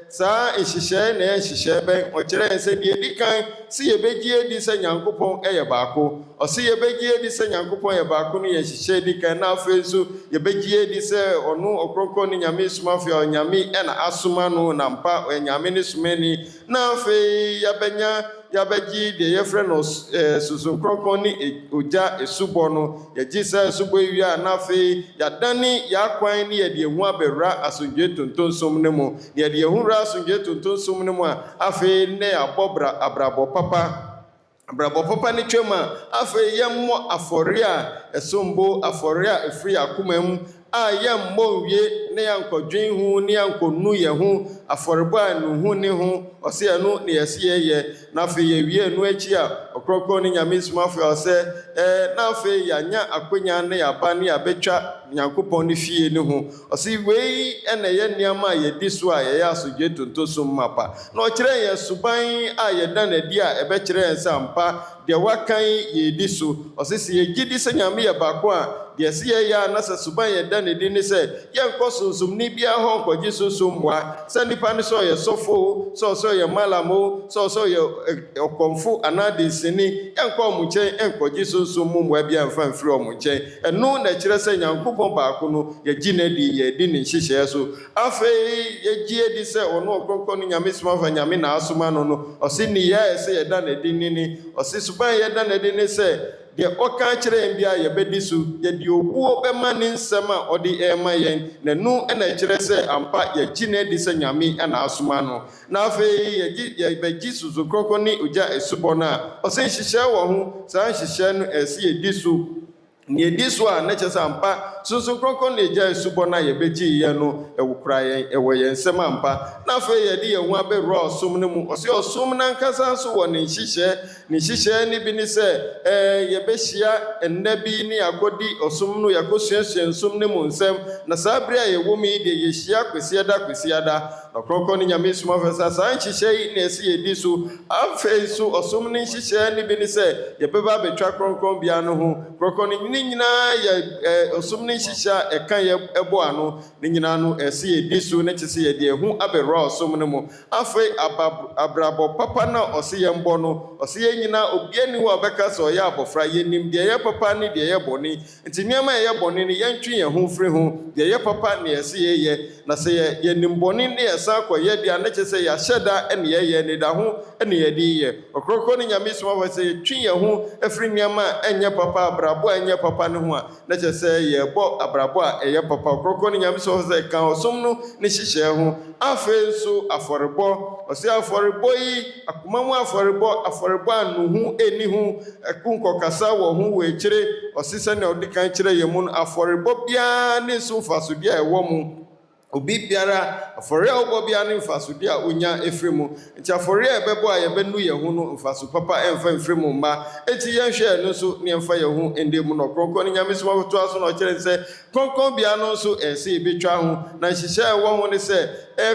saa nhyehyɛ na nhyehyɛ bɛn ɔkyerɛ sɛ deɛ di kan si yɛbɛgye di sɛ Nyankopɔn ɛyɛ baako ɔsi yɛbɛgye di sɛ Nyankopɔn yɛ baako no yɛ nhyehyɛ di kan na afei nso yɛbɛgye di sɛ ɔno Ɔkrokro ni Nyame Somafo ɔnyame ɛna asoma no na mpa ɔnyame ne somani na afei yabɛgye deɛ yɛfrɛ no susun Krokro ne ogya esubɔ no yɛgye sɛ esubɔ yi a na afei yɛadane yɛakwan ne yɛde ehu abɛwura asomdwe tonton som ne mu yɛde ehu wura asomdwe tonton som ne mu a afei ne abɔ abrabɔ papa ne twam a afei yɛmmɔ afɔre a ɛsombo afɔre a ɛfiri akoma mu a yɛmmɔ wie ne yɛnkɔdwen ho ne yɛnkɔnu yɛn ho afɔrebɔ a nuhu ne ho ɔsɛ ɛno ne yɛsɛ yɛyɛ na afei yɛwie no akyi a Ɔkrokro ne Nyame Somafo sɛ na afei yɛanya akonya ne yɛaba ne yɛabɛtwa Nyankopɔn ne fie ne ho ɔsɛ wei ɛna yɛ nneɛma a yɛdi so a yɛyɛ asomdwe tonton som mapa na ɔkyerɛ yɛn suban a yɛda n'adi a ɛbɛkyerɛ yɛn sɛ ampa deɛ wakan yɛdi so ɔsɛ sɛ yɛgye di sɛ Nyame yɛ baako a deɛ sɛ yɛyɛ a na sɛ suban yɛda n'adi ne sɛ yɛnkɔ sonsomni biara hɔ nkɔgye sonsom mmoa sɛ nnipa no sɛ ɔyɛ sɔfo sɛ ɔyɛ malamo sɛ ɔyɛ ɔkɔmfo anaa densini yɛnkɔ ɔmo nkyɛn ɛnkɔgye sonsom mu mmoa bi amfa mfiri ɔmo nkyɛn ɛno na ɛkyerɛ sɛ Nyankopɔn baako no yɛgye n'adi yɛdi ne nhyehyɛeɛ so afei yɛgye di sɛ ɔno Ɔkrokro ne Nyame Somafo Nyame na asoma no ɔse nneyɛɛ sɛ yɛda n'adi ni ɔse suban yɛda n'adi ne sɛ deɛ ɔka kyerɛ yɛn bi a yɛbɛdi so yɛde obuo bɛma ne nsɛm a ɔde ɛma yɛn na nu ɛna kyerɛ sɛ ampa yɛgye n'adi sɛ Nyame ɛna asoma no na afei yɛbɛgye susu Krokro ne ogya esubɔ no a ɔsɛ nhyehyɛ wɔ ho saa nhyehyɛ no ɛsɛ yɛdi so ne yɛdi so a na kyerɛ sɛ ampa susu Krokro ne ogya esubɔ no a yɛbɛgye yɛn no ɛwokura yɛn ɛwɔ yɛn nsɛm ampa na afei yɛde yɛn ho abɛwura ɔsom no mu ɔsɛ ɔsom nankasa nso wɔ ne nhyehyɛ ne bi ne sɛ yɛbɛhyia ɛnna bi ne yɛakɔdi ɔsom no yɛakɔsuasua nsom no mu nsɛm na saa bere a yɛwɔ mu yi deɛ yɛhyia kwasiada na Ɔkrokro ne Nyame Somafo saa nhyehyɛ yi na ɛsɛ yɛdi so afei so ɔsom ne nhyehyɛ ne bi ne sɛ yɛbɛba abɛtwa kronkronbea no ho Krokro ne nyinaa yɛ ɔsom ne nhyehyɛ a ɛka yɛ ɛbɔ ano ne nyinaa no ɛsɛ yɛdi so ne kyerɛ sɛ yɛde ɛho abɛwura ɔsom no mu afei abrabɔ papa na ɔsɛ yɛn bɔ no ɔsɛ yɛn nyinaa obiara ni hɔ a ɔbɛka sɛ ɔyɛ abɔfra yɛnim deɛ ɛyɛ papa ne deɛ ɛyɛ bɔne nti nneɛma a ɛyɛ bɔne no yɛntwe yɛn ho firi ho deɛ ɛyɛ papa ne ɛsɛ yɛyɛ na sɛ yɛnim bɔne ne yɛsan kɔyɛ deɛ ne kyerɛ sɛ yɛahyɛ da ɛne yɛyɛ ne da ho ɛne yɛde yɛ Ɔkrokro ne Nyame Somafo sɛ yɛtwe yɛn ho afiri nneɛma a ɛnyɛ papa abrabɔ a ɛnyɛ papa no ho a na kyerɛ sɛ yɛbɔ abrabɔ a ɛyɛ papa Ɔkrokro ne Nyame Somafo sɛ ka ɔsom no ne hyehyɛ ho afei nso afɔrebɔ ɔsɛ afɔrebɔ yi akoma mu afɔrebɔ a nuhu ɛni ho ɛkunkɔkasa wɔ ho wɔ akyire ɔsɛ sɛnea ɔde kan kyerɛ yɛn mu no afɔrebɔ biara ne nso mfasodeɛ a ɛwɔ mu obi biara afɔre a wobɔ biara ne mfasodeɛ a onya ɛfiri mu nti afɔre a ɛbɛbɔ a yɛbɛnu yɛn ho no mfaso papa ɛmfa mfiri mu mma enti yɛnhwɛ no nso ne yɛmfa yɛn ho ɛnde mu no Ɔkrokro ne Nyame Somafo toa so na ɔkyerɛ sɛ kronkronbea no nso ɛsɛ yɛbɛtwa ho na nhyehyɛ a ɛwɔ ho ne sɛ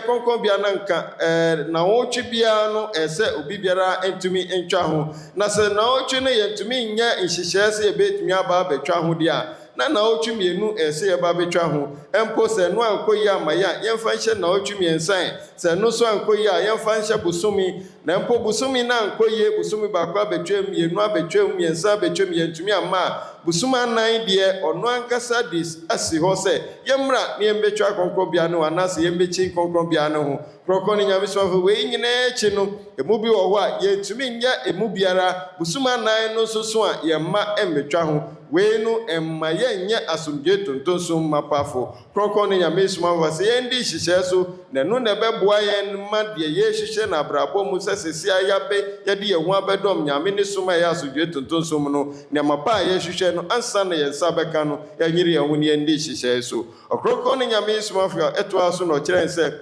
kronkronbea no nka na wɔtwe biara no ɛsɛ obi biara ntumi ntwa ho na sɛ na wɔtwe no yɛntumi nyɛ nhyehyɛ sɛ yɛbɛtumi aba abɛtwa ho deɛ a na ɔtwe mmienu ɛsɛ yɛba bɛtwa ho mpo sɛ no ankɔ yi ama yɛ a yɛmfa nhyɛ na ɔtwe mmiɛnsa sɛ no so ankɔ yi a yɛmfa nhyɛ bosomi na mpo bosomi na ankɔ yi bosomi baako abɛtwa mmienu abɛtwa mmiɛnsa abɛtwa yɛntumi ama a bosom anan deɛ ɔno ankasa de asi hɔ sɛ yɛmmra ne yɛmbɛtwa kronkronbea no anaasɛ yɛmbɛkyi kronkronbea no ho Krokro ne Nyame Somafo wei nyinaa akyi no emu bi wɔ hɔ a yɛntumi nyɛ emu biara bosom anan no nso so a yɛmma mmɛtwa ho wei no ɛmma yɛnyɛ asomdwe tonton som mapafo Krokro ne Nyame Somafo sɛ yɛndi hyehyɛ so na ɛno na ɛbɛboa yɛn ma deɛ yɛhyehyɛ na abrabɔ mu sɛ sesia yabe yɛde yɛn ho abɛdɔm Nyame ne som a ɛyɛ asodwe tontonsom no nneɛma pa a yɛhwehwɛ no ansa na yɛn nsa bɛka no yɛnyere yɛn ho ne yɛn de hyehyɛ so ɔkrɔkrɔ ne Nyame Somafo a ɛtoa so na ɔkyerɛ sɛ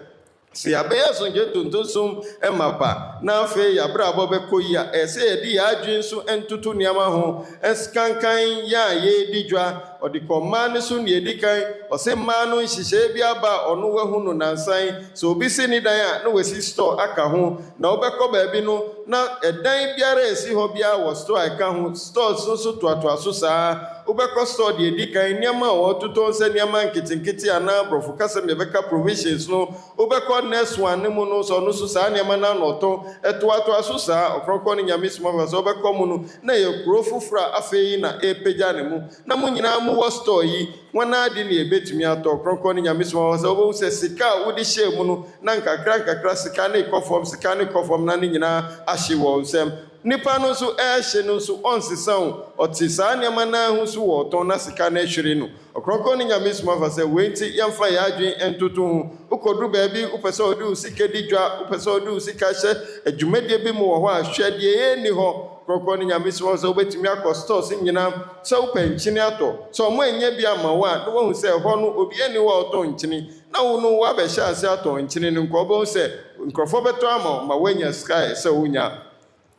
si abɛyɛ asodwe tontonsom ɛma pa na afei yɛabrabɔ bɛkɔ yi a ɛsɛ yɛde yɛn adwene so ntoto nneɛma ho ɛskankan yɛ a yɛredi dwa ɔde kɔ mmaa no so ne yɛdi kan ɔsɛ mmaa no nhyehyɛe bi aba ɔno wahu no nansan sɛ obi si ne dan a na wasi store aka ho na wobɛkɔ baabi no na ɛdan biara ɛsi hɔ biara wɔ store a ɛka ho stores no so toatoa so saa wobɛkɔ store deɛ ɛdi kan nneɛma a wɔtotɔ sɛ nneɛma nketenkete anaa borɔfo kasa me yɛbɛka provisions no wobɛkɔ next one ne mu no sɛ ɔno so saa nneɛma no anɔtɔ ɛtoatoa so saa ɔkrɔkrɔ ne Nyame Somafo sɛ wobɛkɔ mu no na ɛyɛ kuro foforɔ a afei na ɛpagya ne mu na mo nyinaa mowɔ store yi wana ade ne ɛbɛtumi atɔ ɔkrɔkrɔ ne Nyame Somafo sɛ wobɛhu sɛ sika a wode hyɛɛ mu no na nkakra sika ne kɔ fam na ne nyinaa ahye wɔ nsɛm nipa no nso ɛhyɛ no nso ɔnsesa wo ɔte saa nneɛma no ho so wɔ ɔtɔn na sika no ahwere no ɔkrɔkrɔ ne Nyame Somafo sɛ wei nti yɛmfa yɛ adwene ntoto ho wokɔduru baabi wopɛ sɛ ɔde wo sika di dwa wopɛ sɛ ɔde wo sika hyɛ adwumadie bi mu wɔ hɔ a hwɛ deɛ yɛnni hɔ ɔkrɔkrɔ ne Nyame Somafo sɛ wobɛtumi akɔ stores nyinaa sɛ wopɛ nkyene atɔ sɛ ɔmo anya bi ama wo a na woahu sɛ ɛhɔ no obi ani wɔ a ɔtɔ nkyene na wo no woabɛhyɛ ase atɔ nkyene no nkɔ wobɛhu sɛ nkurɔfoɔ bɛtɔ ama ma woanya sika sɛ wonya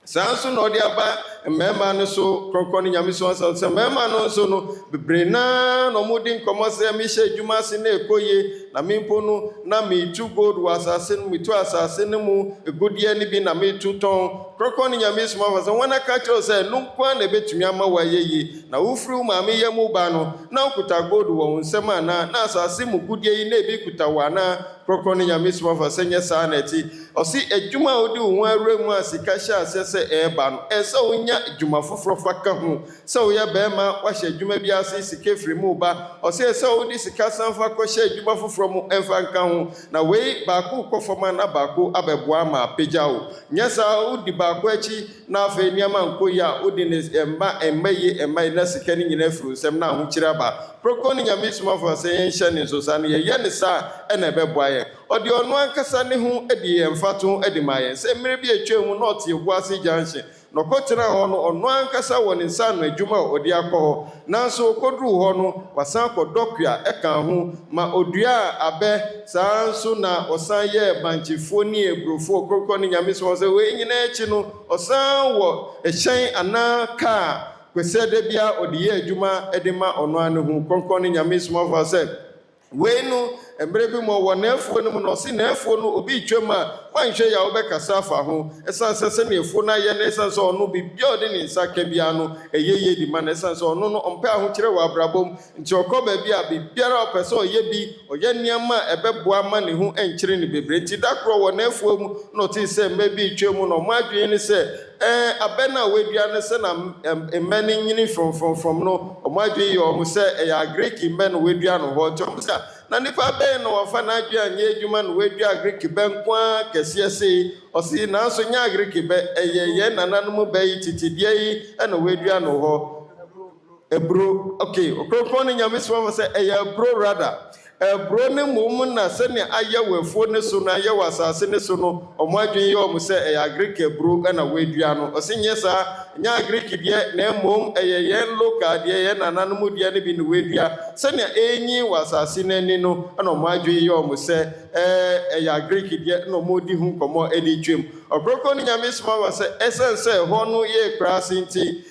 saa nso na ɔde aba mmarima no so ɔkrɔkrɔ ne Nyame Somafo sɛ mmarima no nso no bebree naa na ɔmodi nkɔmmɔ sɛ mehyɛ adwuma ase na ɛkɔ yie na mempo no na metu gold wɔ asase no metu asase no mu egudeɛ no bi na metu tɔn ɔkrɔkrɔ ne Nyame Somafo sɛ wɔn aka kyerɛw sɛ no nko a na ɛbɛtumi ama wɔayɛ yie na wofiri wo maame yɛ mu ba no na wokuta gold wɔ wo nsɛm anaa na asase mu gudeɛ yi na ebi kuta wɔ anaa ɔkrɔkrɔ ne Nyame Somafo sɛ nyɛ saa na ɛti ɔse adwuma a wode wo ho awura mu a sika hyɛ aseɛ sɛ ɛɛba no ɛsɛ wonya adwuma foforɔ fa ka ho sɛ woyɛ bɛrima wahyɛ adwuma bi ase sika firi mu ba ɔsɛ sɛ wode sika san fa kɔhyɛ adwuma foforɔ mu ɛmfa nka ho na wei baako kɔ fam na baako abɛboa ma apagya wo nyɛ saa wodi baako akyi na afei nneɛma nkɔ yi a wode ne ɛmma yi na sika no nyina firi nsɛm na ahokyerɛ aba ɔkrɔkrɔ ne Nyame Somafo sɛ yɛnhyɛ ne nso saa no yɛyɛ ne saa ɛna ɛbɛboa yɛn ɔde ɔno ankasa ne ho de yɛn mfato de ma yɛn sɛ mmerɛ bi atwa mu na ɔte Ebuase junction na ɔkɔtena hɔ no ɔno ankasa wɔ ne nsa no adwuma a ɔde akɔ hɔ nanso ɔkɔduru hɔ no wasan kɔdɔ kua ɛka ho ma odua a abɛ saa nso na ɔsan yɛ bankyefoɔ ne eburofoɔ ɔkrɔkrɔ ne Nyame Somafo sɛ wei nyinaa akyi no ɔsan wɔ ɛhyɛn anaa kaa kwesɛ da bia ɔde yɛ adwuma de ma ɔno ano ho ɔkrɔkrɔ ne Nyame Somafo sɛ wei no mmerɛ bi mu wɔ n'afuo no mu na ɔsi n'afuo no obi twam a wanhwɛ yɛ a wobɛkasa afa ho ɛsan sɛ sɛnea afuo no ayɛ no ɛsan sɛ ɔno biribiara ɔde ne nsa ka biara no ɛyɛ yie di ma no ɛsan sɛ ɔno no ɔmpɛ ahokyerɛ wɔ abrabɔ mu nti ɔkɔ baabi a biribiara ɔpɛ sɛ ɔyɛ bi ɔyɛ nneɛma a ɛbɛboa ma ne ho nkyere ne bebree nti da korɔ wɔ n'afuo mu na ɔte sɛ mma bi twam mu na ɔmo adwene ne sɛ abɛ no a wɔadua no sɛ na mmɛ no nyini frɔmfrɔmfrɔm no ɔmo adwene yɛ ɔmo sɛ ɛyɛ agreki mmɛ no wɔadua no hɔ nti ɔmo sɛ na nipa bɛn na wɔfa n'adwene anyɛ adwuma na wɔadua agreki bɛ nko a kɛseɛ sei ɔsi nanso nyɛ agreki bɛ ɛyɛ yɛn nananom bɛ yi titideɛ yi ɛna wɔadua no hɔ eburo okay ɔkrɔkrɔ ne Nyame Somafo sɛ ɛyɛ eburo rada eburo ne mmom na sɛnea ayɛ wɔ afuo ne so na ayɛ wɔ asase ne so no ɔmo adwene yɛ ɔmo sɛ ɛyɛ agreki eburo ɛna wɔadua no ɔsi nyɛ saa nyɛ agreki deɛ na mmom ɛyɛ yɛn local deɛ yɛn nananom deɛ ne bi na wɔadua sɛnea ɛnyi wɔ asase n'ani no ɛna ɔmo adwene yɛ ɔmo sɛ ɛyɛ agreki deɛ na ɔmo di ho nkɔmɔ ɛde twam ɔkrɔkrɔ ne Nyame Somafo sɛ ɛsɛn sɛ ɛhɔ no yɛ kura ase nti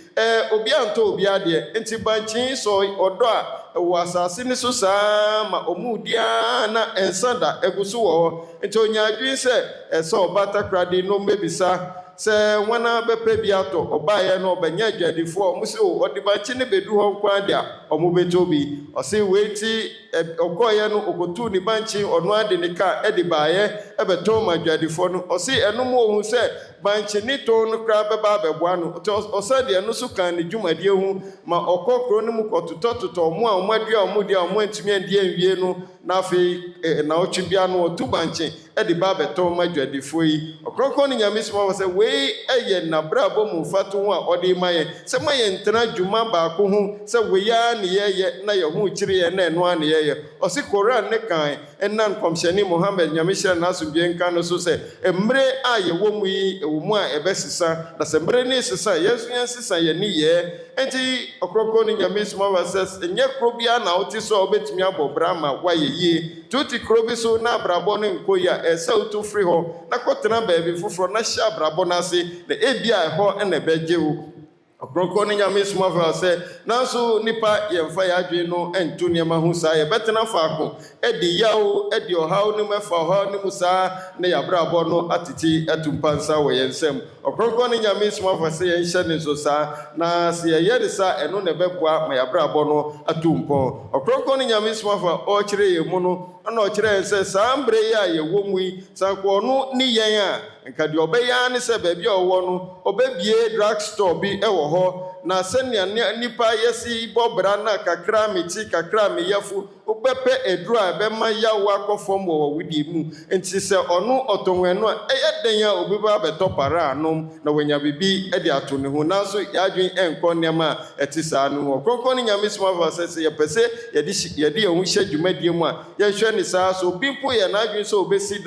obi antɔ obi adeɛ nti bankyin sɔ ɔdɔ a ɛwɔ asase ne so saa ma ɔmo diaa na ɛnsa da ɛgu so wɔ hɔ nti onya adwene sɛ ɛsɛ ɔbata krade no mbɛbisa sɛ wɔn abɛpɛ bi atɔ ɔbaeɛ no ɔbɛnya adwadifoɔ ɔmo sɛ ɔde bankyin ne bɛdu hɔ nko ade a ɔmo bɛtɔ bi ɔse wei ti ɔkɔɔyɛ no ɔkɔtuu ne bankyin ɔno ade ne kaa ɛde baeɛ ɛbɛtɔn ma adwadifoɔ no ɔse ɛnom ohun sɛ bankyin ne tɔn no koraa bɛba abɛboa no ɔsɛ deɛ no so kan ne dwumadie ho ma ɔkɔ kuro no mu kɔtotɔtotɔ ɔmo a ɔmo adua ɔmo deɛ ɔmo antumi andi anwie no na afei na ɔtwe bia no ɔtu bankyin ɛde ba bɛtɔ ma dwadifo yi ɔkronkron Nyame soma sɛ wei ɛyɛ nabrabɔ mu mfato ho a ɔde ma yɛn sɛ ma yɛn ntena dwuma baako ho sɛ wei a ne yɛyɛ na yɛ ho kyiri yɛ na ɛno a ne yɛyɛ ɔse Koran ne kan ɛnan kɔmhyɛne Muhammad Nyame hyɛ n'asomdwe nka no so sɛ mmere a yɛwɔ mu yi ɛwɔ mu a ɛbɛsesa na sɛ mmere ne sesa yɛnso yɛnsesa yɛ ne yɛ enti ɔkronkron Nyame soma sɛ ɛnyɛ kuro bia na wote so a wobɛtumi abɔ bra ma wayɛ yie tuti kuro bi so na abrabɔ no nkɔ yi a ɛsɛ wotu firi hɔ na kɔtena baabi foforɔ na hyɛ abrabɔ no ase na ebia ɛhɔ ɛna ɛbɛgye wo ɔkronkron Nyame soma sɛ nanso nipa yɛmfa yɛ adwene no ɛnto nneɛma ho saa yɛbɛtena faako ɛde yaw ɛde ɔhaw no mu ɛfa ɔhaw no mu saa na yɛabrabɔ no atete ɛto mpansa wɔ yɛn nsam ɔkronkron Nyame soma sɛ yɛnhyɛ ne so saa na sɛ yɛyɛ de saa ɛno na ɛbɛboa ma yɛabrabɔ no ato mpɔn ɔkronkron Nyame soma ɔkyerɛ yɛn mu no ɛna ɔkyerɛ yɛn sɛ saa mbrɛ yi a yɛwɔ mu yi sanko ɔno ne yɛn a nka deɛ ɔbɛyɛ ne sɛ baabi a ɔwɔ no ɔbɛbie drug store bi ɛwɔ hɔ na sɛnea nipa yɛsi bɔ bra na kakra meti kakra meyɛfo wobɛpɛ aduru a ɛbɛma yawo akɔ fam wɔ wodie mu nti sɛ ɔno ɔtɔnwɛn no a ɛyɛ den a obi ba bɛtɔ para anom na wanya bibi ɛde ato ne ho nanso yɛadwen ɛnkɔ nneɛma a ɛte saa no ho ɔkronkron Nyame soma sɛ yɛpɛ sɛ yɛde yɛn ho hyɛ dwumadie mu a yɛhwɛ ne saa so obi mpo yɛ n'adwen sɛ obɛsi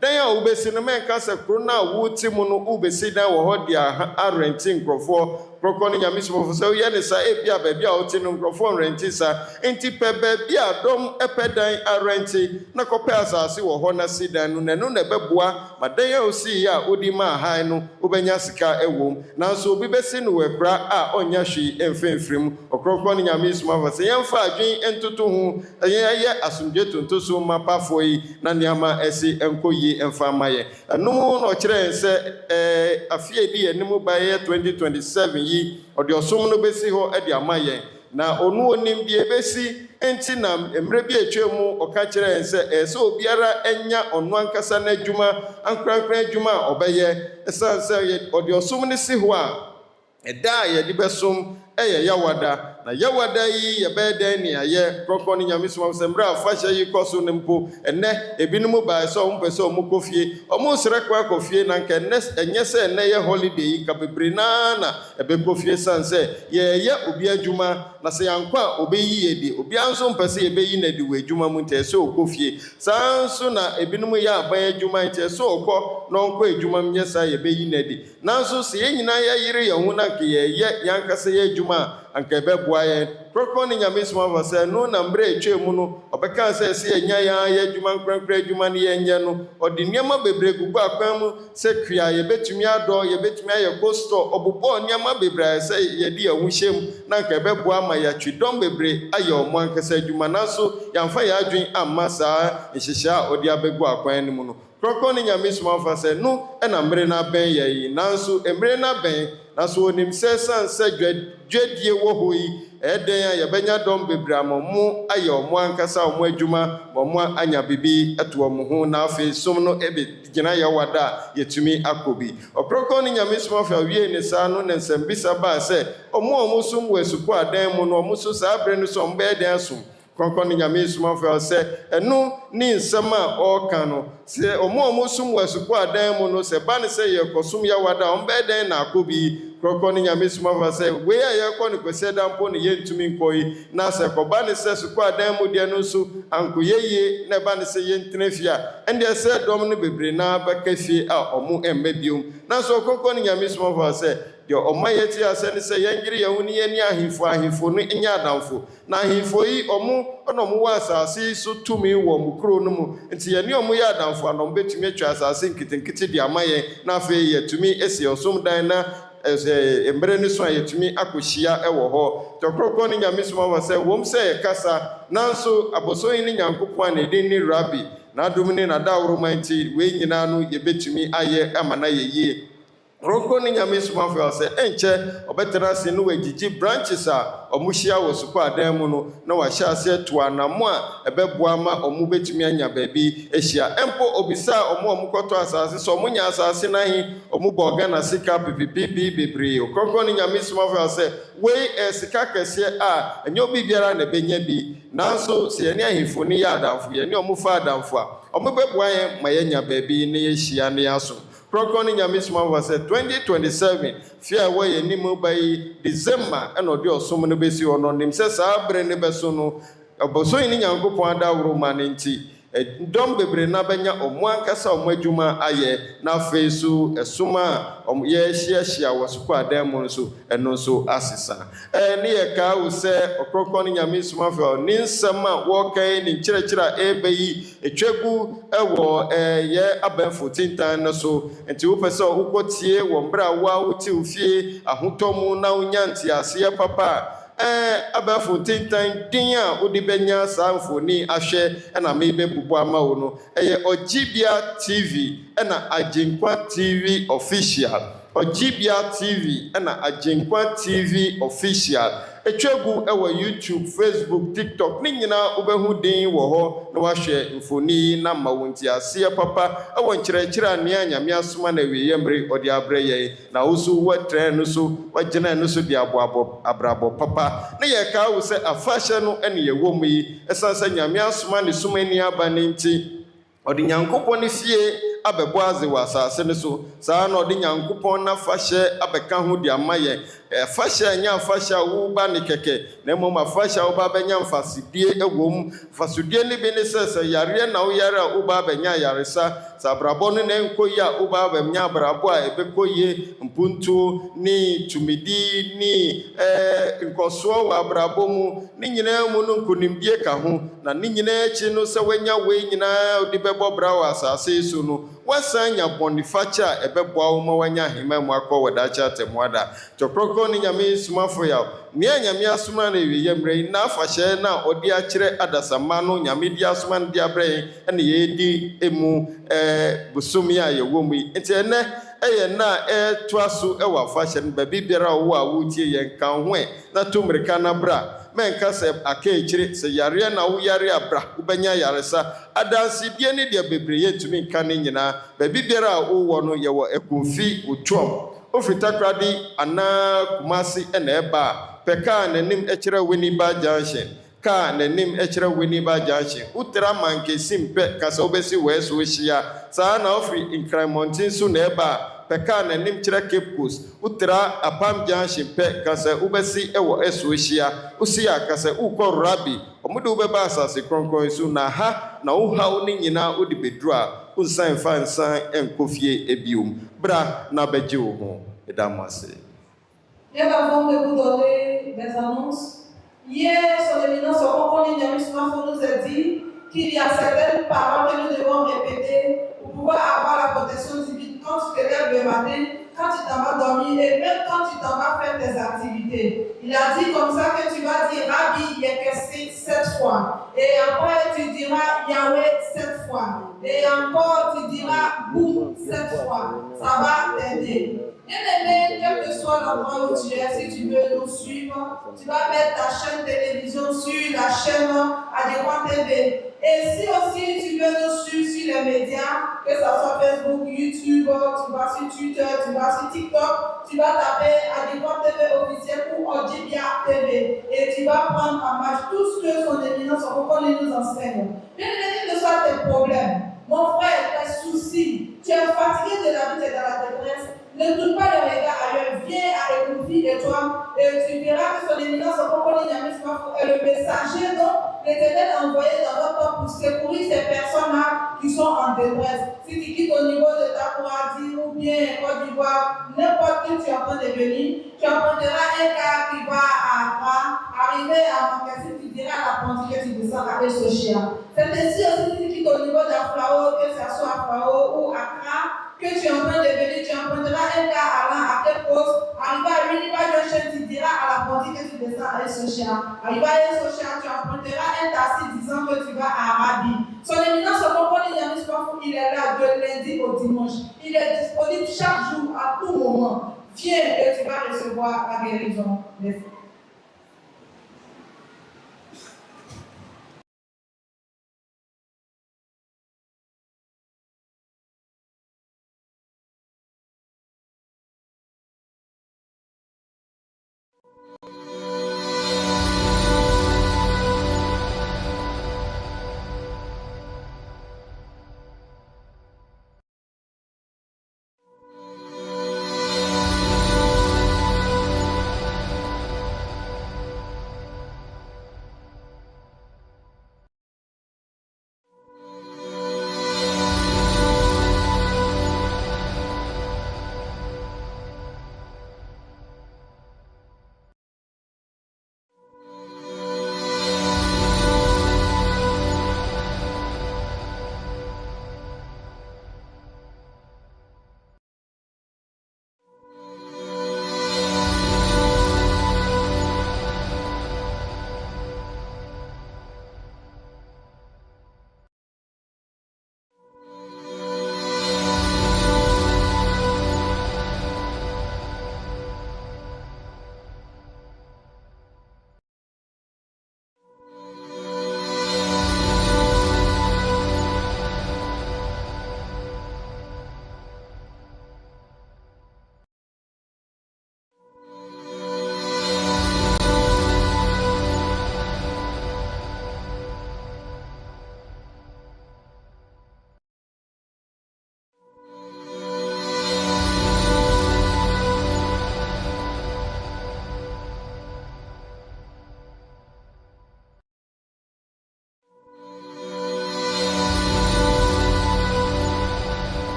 dan a wobɛsi no mɛnka sɛ kuro no a wote mu no wobɛsi dan wɔ hɔ de arɛnti nkurɔfoɔ ɔkronkron Nyame soma sɛ woyɛ ne saa ebia baabi a wote no nkurɔfoɔ nrɛnti saa enti pɛ baabi a dɔm ɛpɛ dan arɛnti na kɔpɛ asase wɔ hɔ na si dan no n'ano na ɛbɛboa ma dan a osii a wodi ma ahan no wobɛnya sika ɛwɔ mu nanso obi bɛsi no wɔ akura a ɔnya hwee ɛmfɛmfiri mu ɔkronkron Nyame soma sɛ yɛmfa adwen ɛntoto ho ɛyɛ asomdwe tontoso ma pafoɔ yi na nneɛma ɛsi ɛnkɔ yie ɛmfa ma yɛn ɛnom na ɔkyerɛ yɛn sɛ afie di yɛn mu bɛyɛ 2027 yi ɔde ɔsom no bɛsi hɔ ɛde ama yɛn na ɔno onim bi ebɛsi enti na mmerɛ bi atwa mu ɔka kyerɛ yɛn sɛ ɛsɛ obiara ɛnya ɔno ankasa n'adwuma ankorankora adwuma a ɔbɛyɛ ɛsan sɛ ɔde ɔsom no si hɔ a ɛda a yɛde bɛsom ɛyɛ yawada na yawada yi yɛbɛyɛ dan ne ayɛ kronkron Nyame soma sɛ mmerɛ a fahyɛ yi kɔ so no mpo ɛnɛ ebinom baa sɛ ɔmo pɛ sɛ ɔmo kɔ fie ɔmo nsrɛ kɔ fie na nka ɛnyɛ sɛ ɛnɛ yɛ holiday yi ka bebree na ɛbɛkɔ fie san sɛ yɛyɛ obi adwuma na sɛ yankɔ a obɛyi yɛ di obiara nso mpɛ sɛ yɛbɛyi na di wɔ adwuma mu nti ɛsɛ ɔkɔ fie saa nso na ebinom yɛ aban adwuma nti ɛsɛ ɔkɔ na ɔnkɔ adwuma mu nyɛ saa yɛbɛyi na di nanso sɛ yɛn nyinaa yɛyere yɛn ho na nka yɛyɛ yankasa yɛ adwuma a anka ɛbɛboa yɛn kronkron Nyame soma sɛ no na mmerɛ atwa mu no ɔbɛka sɛ ɛsɛ yɛnya yɛ adwuma nkorankora adwuma no yɛnyɛ no ɔde nneɛma bebree gugu akwan mu sɛ kua yɛbɛtumi adɔ yɛbɛtumi ayɛ kostɔ ɔbobɔɔ nneɛma bebree sɛ yɛde yɛn ho hyɛ mu na anka ɛbɛboa ma yɛatwi dɔm bebree ayɛ ɔmo ankasa adwuma nanso yɛamfa yɛ adwen amma saa nhyehyɛ a ɔde abɛgu akwan no mu no kronkron Nyame soma sɛ no ɛna mmerɛ no abɛn yɛ yi nanso mmerɛ no abɛn nanso onim sɛ san sɛ dwadie wɔ hɔ yi ɛdɛn a yɛbɛnya dɔm bebree ama ɔmo ayɛ ɔmo ankasa ɔmo adwuma ma ɔmo anya bibi ɛto ɔmo ho na afei som no ɛbɛgyina yɛwada a yɛtumi akɔ bi ɔkronkron Nyame soma wie ne saa no ne nsɛmbisa baa sɛ ɔmo som wɔ asukɔ adan mu no ɔmo so saa berɛ no so ɔmo bɛyɛ dɛn asom kronkron Nyame soma sɛ ɛno ne nsɛm a ɔreka no sɛ ɔmo som wɔ asukɔ adan mu no sɛ ba ne sɛ yɛkɔsom yɛwada a ɔmo bɛyɛ dɛn na akɔ bi kronkron Nyame soma sɛ wei a yɛkɔ no kwasi da mpo ne yɛntumi nkɔ yi na sɛ kɔba ne sɛ sukɔ adan mu deɛ no nso ankɔyɛ yie na ɛba ne sɛ yɛntena fie a ɛndeɛ sɛ dɔm no bebree na bɛka fie a ɔmo ɛmma biom nanso kronkron Nyame soma sɛ deɛ ɔma yɛte asɛ ne sɛ yɛnyere yɛn ho ne yɛni ahemfo no nyɛ adamfo na ahemfo yi ɔmo wɔ asase yi so tumi wɔ mo kuro no mu nti yɛne ɔmo yɛ adamfo a na ɔmo bɛtumi atwa asase nketenkete de ama yɛn na afei yɛtumi asi ɔsom dan na mmerɛ no so a yɛtumi akɔhyia ɛwɔ hɔ tɔkrɔkɔ ne Nyame soma sɛ wɔm sɛ yɛkasa nanso abɔsɔ yi ne Nyankopɔn a ne din ne Rabi na adom ne nadaworoma nti wei nyinaa no yɛbɛtumi ayɛ ama na yɛyie Ronko ni Nyame Somafo sɛ enkyɛ ɔbɛtena ase no wagyigyi branches a ɔmo hyia wɔ sukɔ adan mu no na wahyɛ ase to anamo a ɛbɛboa ma ɔmo betumi anya baabi ahyia empo obisa ɔmo kɔtɔ asase sɛ ɔmo nya asase nahi ɔmo bɔ Ghana sika pipipipi bebree Ronko ni Nyame Somafo sɛ wei sika kɛseɛ a enyo bi biara na benya bi nanso sɛ yɛne ahemfo ne yɛ adamfo yɛne ɔmo fa adamfo a Omobeboa yɛn ma yɛnya baabi ne yɛhyia ne aso. Ɔkrɔnkrɔnyi Nyame Somafo sɛ 2027 fie a wɔyɛ nim ba yi December ɛna ɔde ɔsom no bɛsi hɔ no nim sɛ saa bere ne bɛso no ɔbɔsɔyi ne Nyankopɔn adaworo ma ne nti dɔm bebree na bɛnya ɔmo ankasa ɔmo adwuma ayɛ na afei so ɛsom a ɔmo yɛhyiahyia wɔ sukuu adan mu nso ɛno nso asesa ne yɛ kaa wo sɛ Ɔkrɔnkrɔnyi Nyame Somafo ne nsɛm a wɔkae ne nkyerɛkyerɛ a ɛreba yi etwagu ɛwɔ yɛ abɛnfo tintan no so nti wopɛ sɛ wokɔtie wɔ mbrɛ a wote wo fie ahotɔ mu na wonya nteaseɛ papa abafo tintan din a wodi benya saa mfoni ahwɛ na me bebubu ama wo no Ɔgyibia TV na Agyenkwa TV official Ɔgyibia TV na Agyenkwa TV official etwagu ɛwɔ YouTube, Facebook, TikTok ne nyinaa wobɛhu din wɔ hɔ na wahwɛ mfoni na ma wo ntiaseɛ papa ɛwɔ nkyerɛkyerɛ nea Nyame asoma na wieyɛ mmere ɔde abrɛ yɛn na wo so wɔtrɛ no so wagyina no so de aboabɔ abrabɔ papa ne yɛ kaa wo sɛ afahyɛ no ɛne yɛwɔ mu yi ɛsan sɛ Nyame asoma ne soma ani aba ne nti ɔde Nyankopɔn ne fie abɛbɔ aze wɔ asase ne so saa na ɔde Nyankopɔn na fahyɛ abɛka ho de ama yɛn fahyɛ anya fahyɛ a woba ne kɛkɛ na mmom afahyɛ a woba bɛnya mfasidie ɛwɔ mu mfasodie ne bi ne sɛ yareɛ na woyare a woba bɛnya yaresa sɛ abrabɔ no na nkɔ yi a woba bɛnya abrabɔ a ɛbɛkɔ yie mpuntuo ne tumidi ne nkɔsoɔ wɔ abrabɔ mu ne nyinaa mu no nkonimdie ka ho na ne nyinaa akyi no sɛ wanya wei nyinaa wode bɛbɔ bra wɔ asase so no wasan nya bɔnifakyɛ a ɛbɛboa wo ma wanya ahema mu akɔ wɔ dakyɛ atemmuada Ɔkrɔnkrɔnyi Nyame Somafo ya nea Nyame asoma na wieyɛ mmere yi na afahyɛ na ɔde akyerɛ adasamma no Nyame di asoma no de abrɛ yɛn ɛne yɛdi emu bosom a yɛwɔ mu yi nti ɛnɛ ɛyɛ na ɛtoa so ɛwɔ afahyɛ no baabi biara wo a wotie yɛn ka ho na to mmirika na bra menka sɛ aka ekyire sɛ yareɛ na wo yare abra wobɛnya yaresa adansidie ne deɛ bebree yɛntumi nka ne nyinaa baabi biara a wowɔ no yɛwɔ Akumfi Otwom ofiri Takrade anaa Kumasi ɛna ɛba a pɛkaa n'anim ɛkyerɛ Winneba Junction kaa n'anim ɛkyerɛ Winneba Junction wotra mankesi mpɛ ka sɛ wobɛsi wɔ so hyia saa na ofiri Nkranmɔnten so na ɛba a pɛkaa n'anim kyerɛ Cape Coast wotra Apam Junction pɛ ka sɛ wobɛsi ɛwɔ ɛso hyia wosi a ka sɛ wokɔ Rabi ɔmode wobɛba asase kronkron so na ha na wohaw ne nyinaa wode bɛduru a wonsan fa nsan ɛnkɔ fie ebiom bra na bɛgye wo ho ɛda mo ase. Bien avant de vous donner des annonces, hier, son éminence Ɔkrɔnkrɔnyi Nyame Somafo nous a dit qu'il y a certaines paroles que nous devons répéter pour pouvoir avoir la protection divine quand tu te lèves le matin, quand tu t'en vas dormir et même quand tu t'en vas faire tes activités. Il a dit comme ça que tu vas dire Rabbi Yekesi 7 fois. Et après tu diras Yawoh 7 fois. Et encore tu diras Boum 7 fois. Ça va t'aider. Bien-aimé, quel que soit l'endroit où tu es, si tu veux nous suivre, tu vas mettre ta chaîne télévision sur la chaîne Adéquat TV. Et si aussi tu veux nous suivre sur les médias, que ce soit Facebook, YouTube, tu vas sur Twitter, tu vas sur TikTok, tu vas taper Adéquat TV officiel ou Ɔgyibia TV. Et tu vas prendre en marche tout ce que son éminence Ɔkrɔnkrɔnyi nous enseigne. Bien-aimé, quels que soient tes problèmes, mon frère, tes soucis, tu es fatigué de la vie, tu es dans la détresse. Ne tourne pas le regard ailleurs, viens à Akumfi et toi, et tu verras que son éminence Ɔkrɔnkrɔnyi Nyame Somafo est le messager dont l'Éternel a envoyé dans notre temps pour secourir ces personnes-là qui sont en détresse. Si tu quittes au niveau de Takoradi ou bien Côte d'Ivoire, n'importe où tu es en train de venir, tu emprunteras un car qui va à Accra, arriver à Mankessi, tu diras à l'apprenti que tu descends à Esochia. C'est ainsi aussi si tu quittes au niveau d'Aflao, que ce soit Aflao ou Accra, que tu es en train de venir, tu emprunteras un car allant à quelle cause, arrivé à Winneba Junction, tu diras à l'apprenti que tu descends à Esochia. Arrivé à Esochia, tu emprunteras un taxi disant que tu vas à Arabi. Son éminence Ɔkrɔnkrɔnyi Nyame Somafo, il est là de lundi au dimanche. Il est disponible chaque jour, à tout moment. Viens et tu vas recevoir la guérison des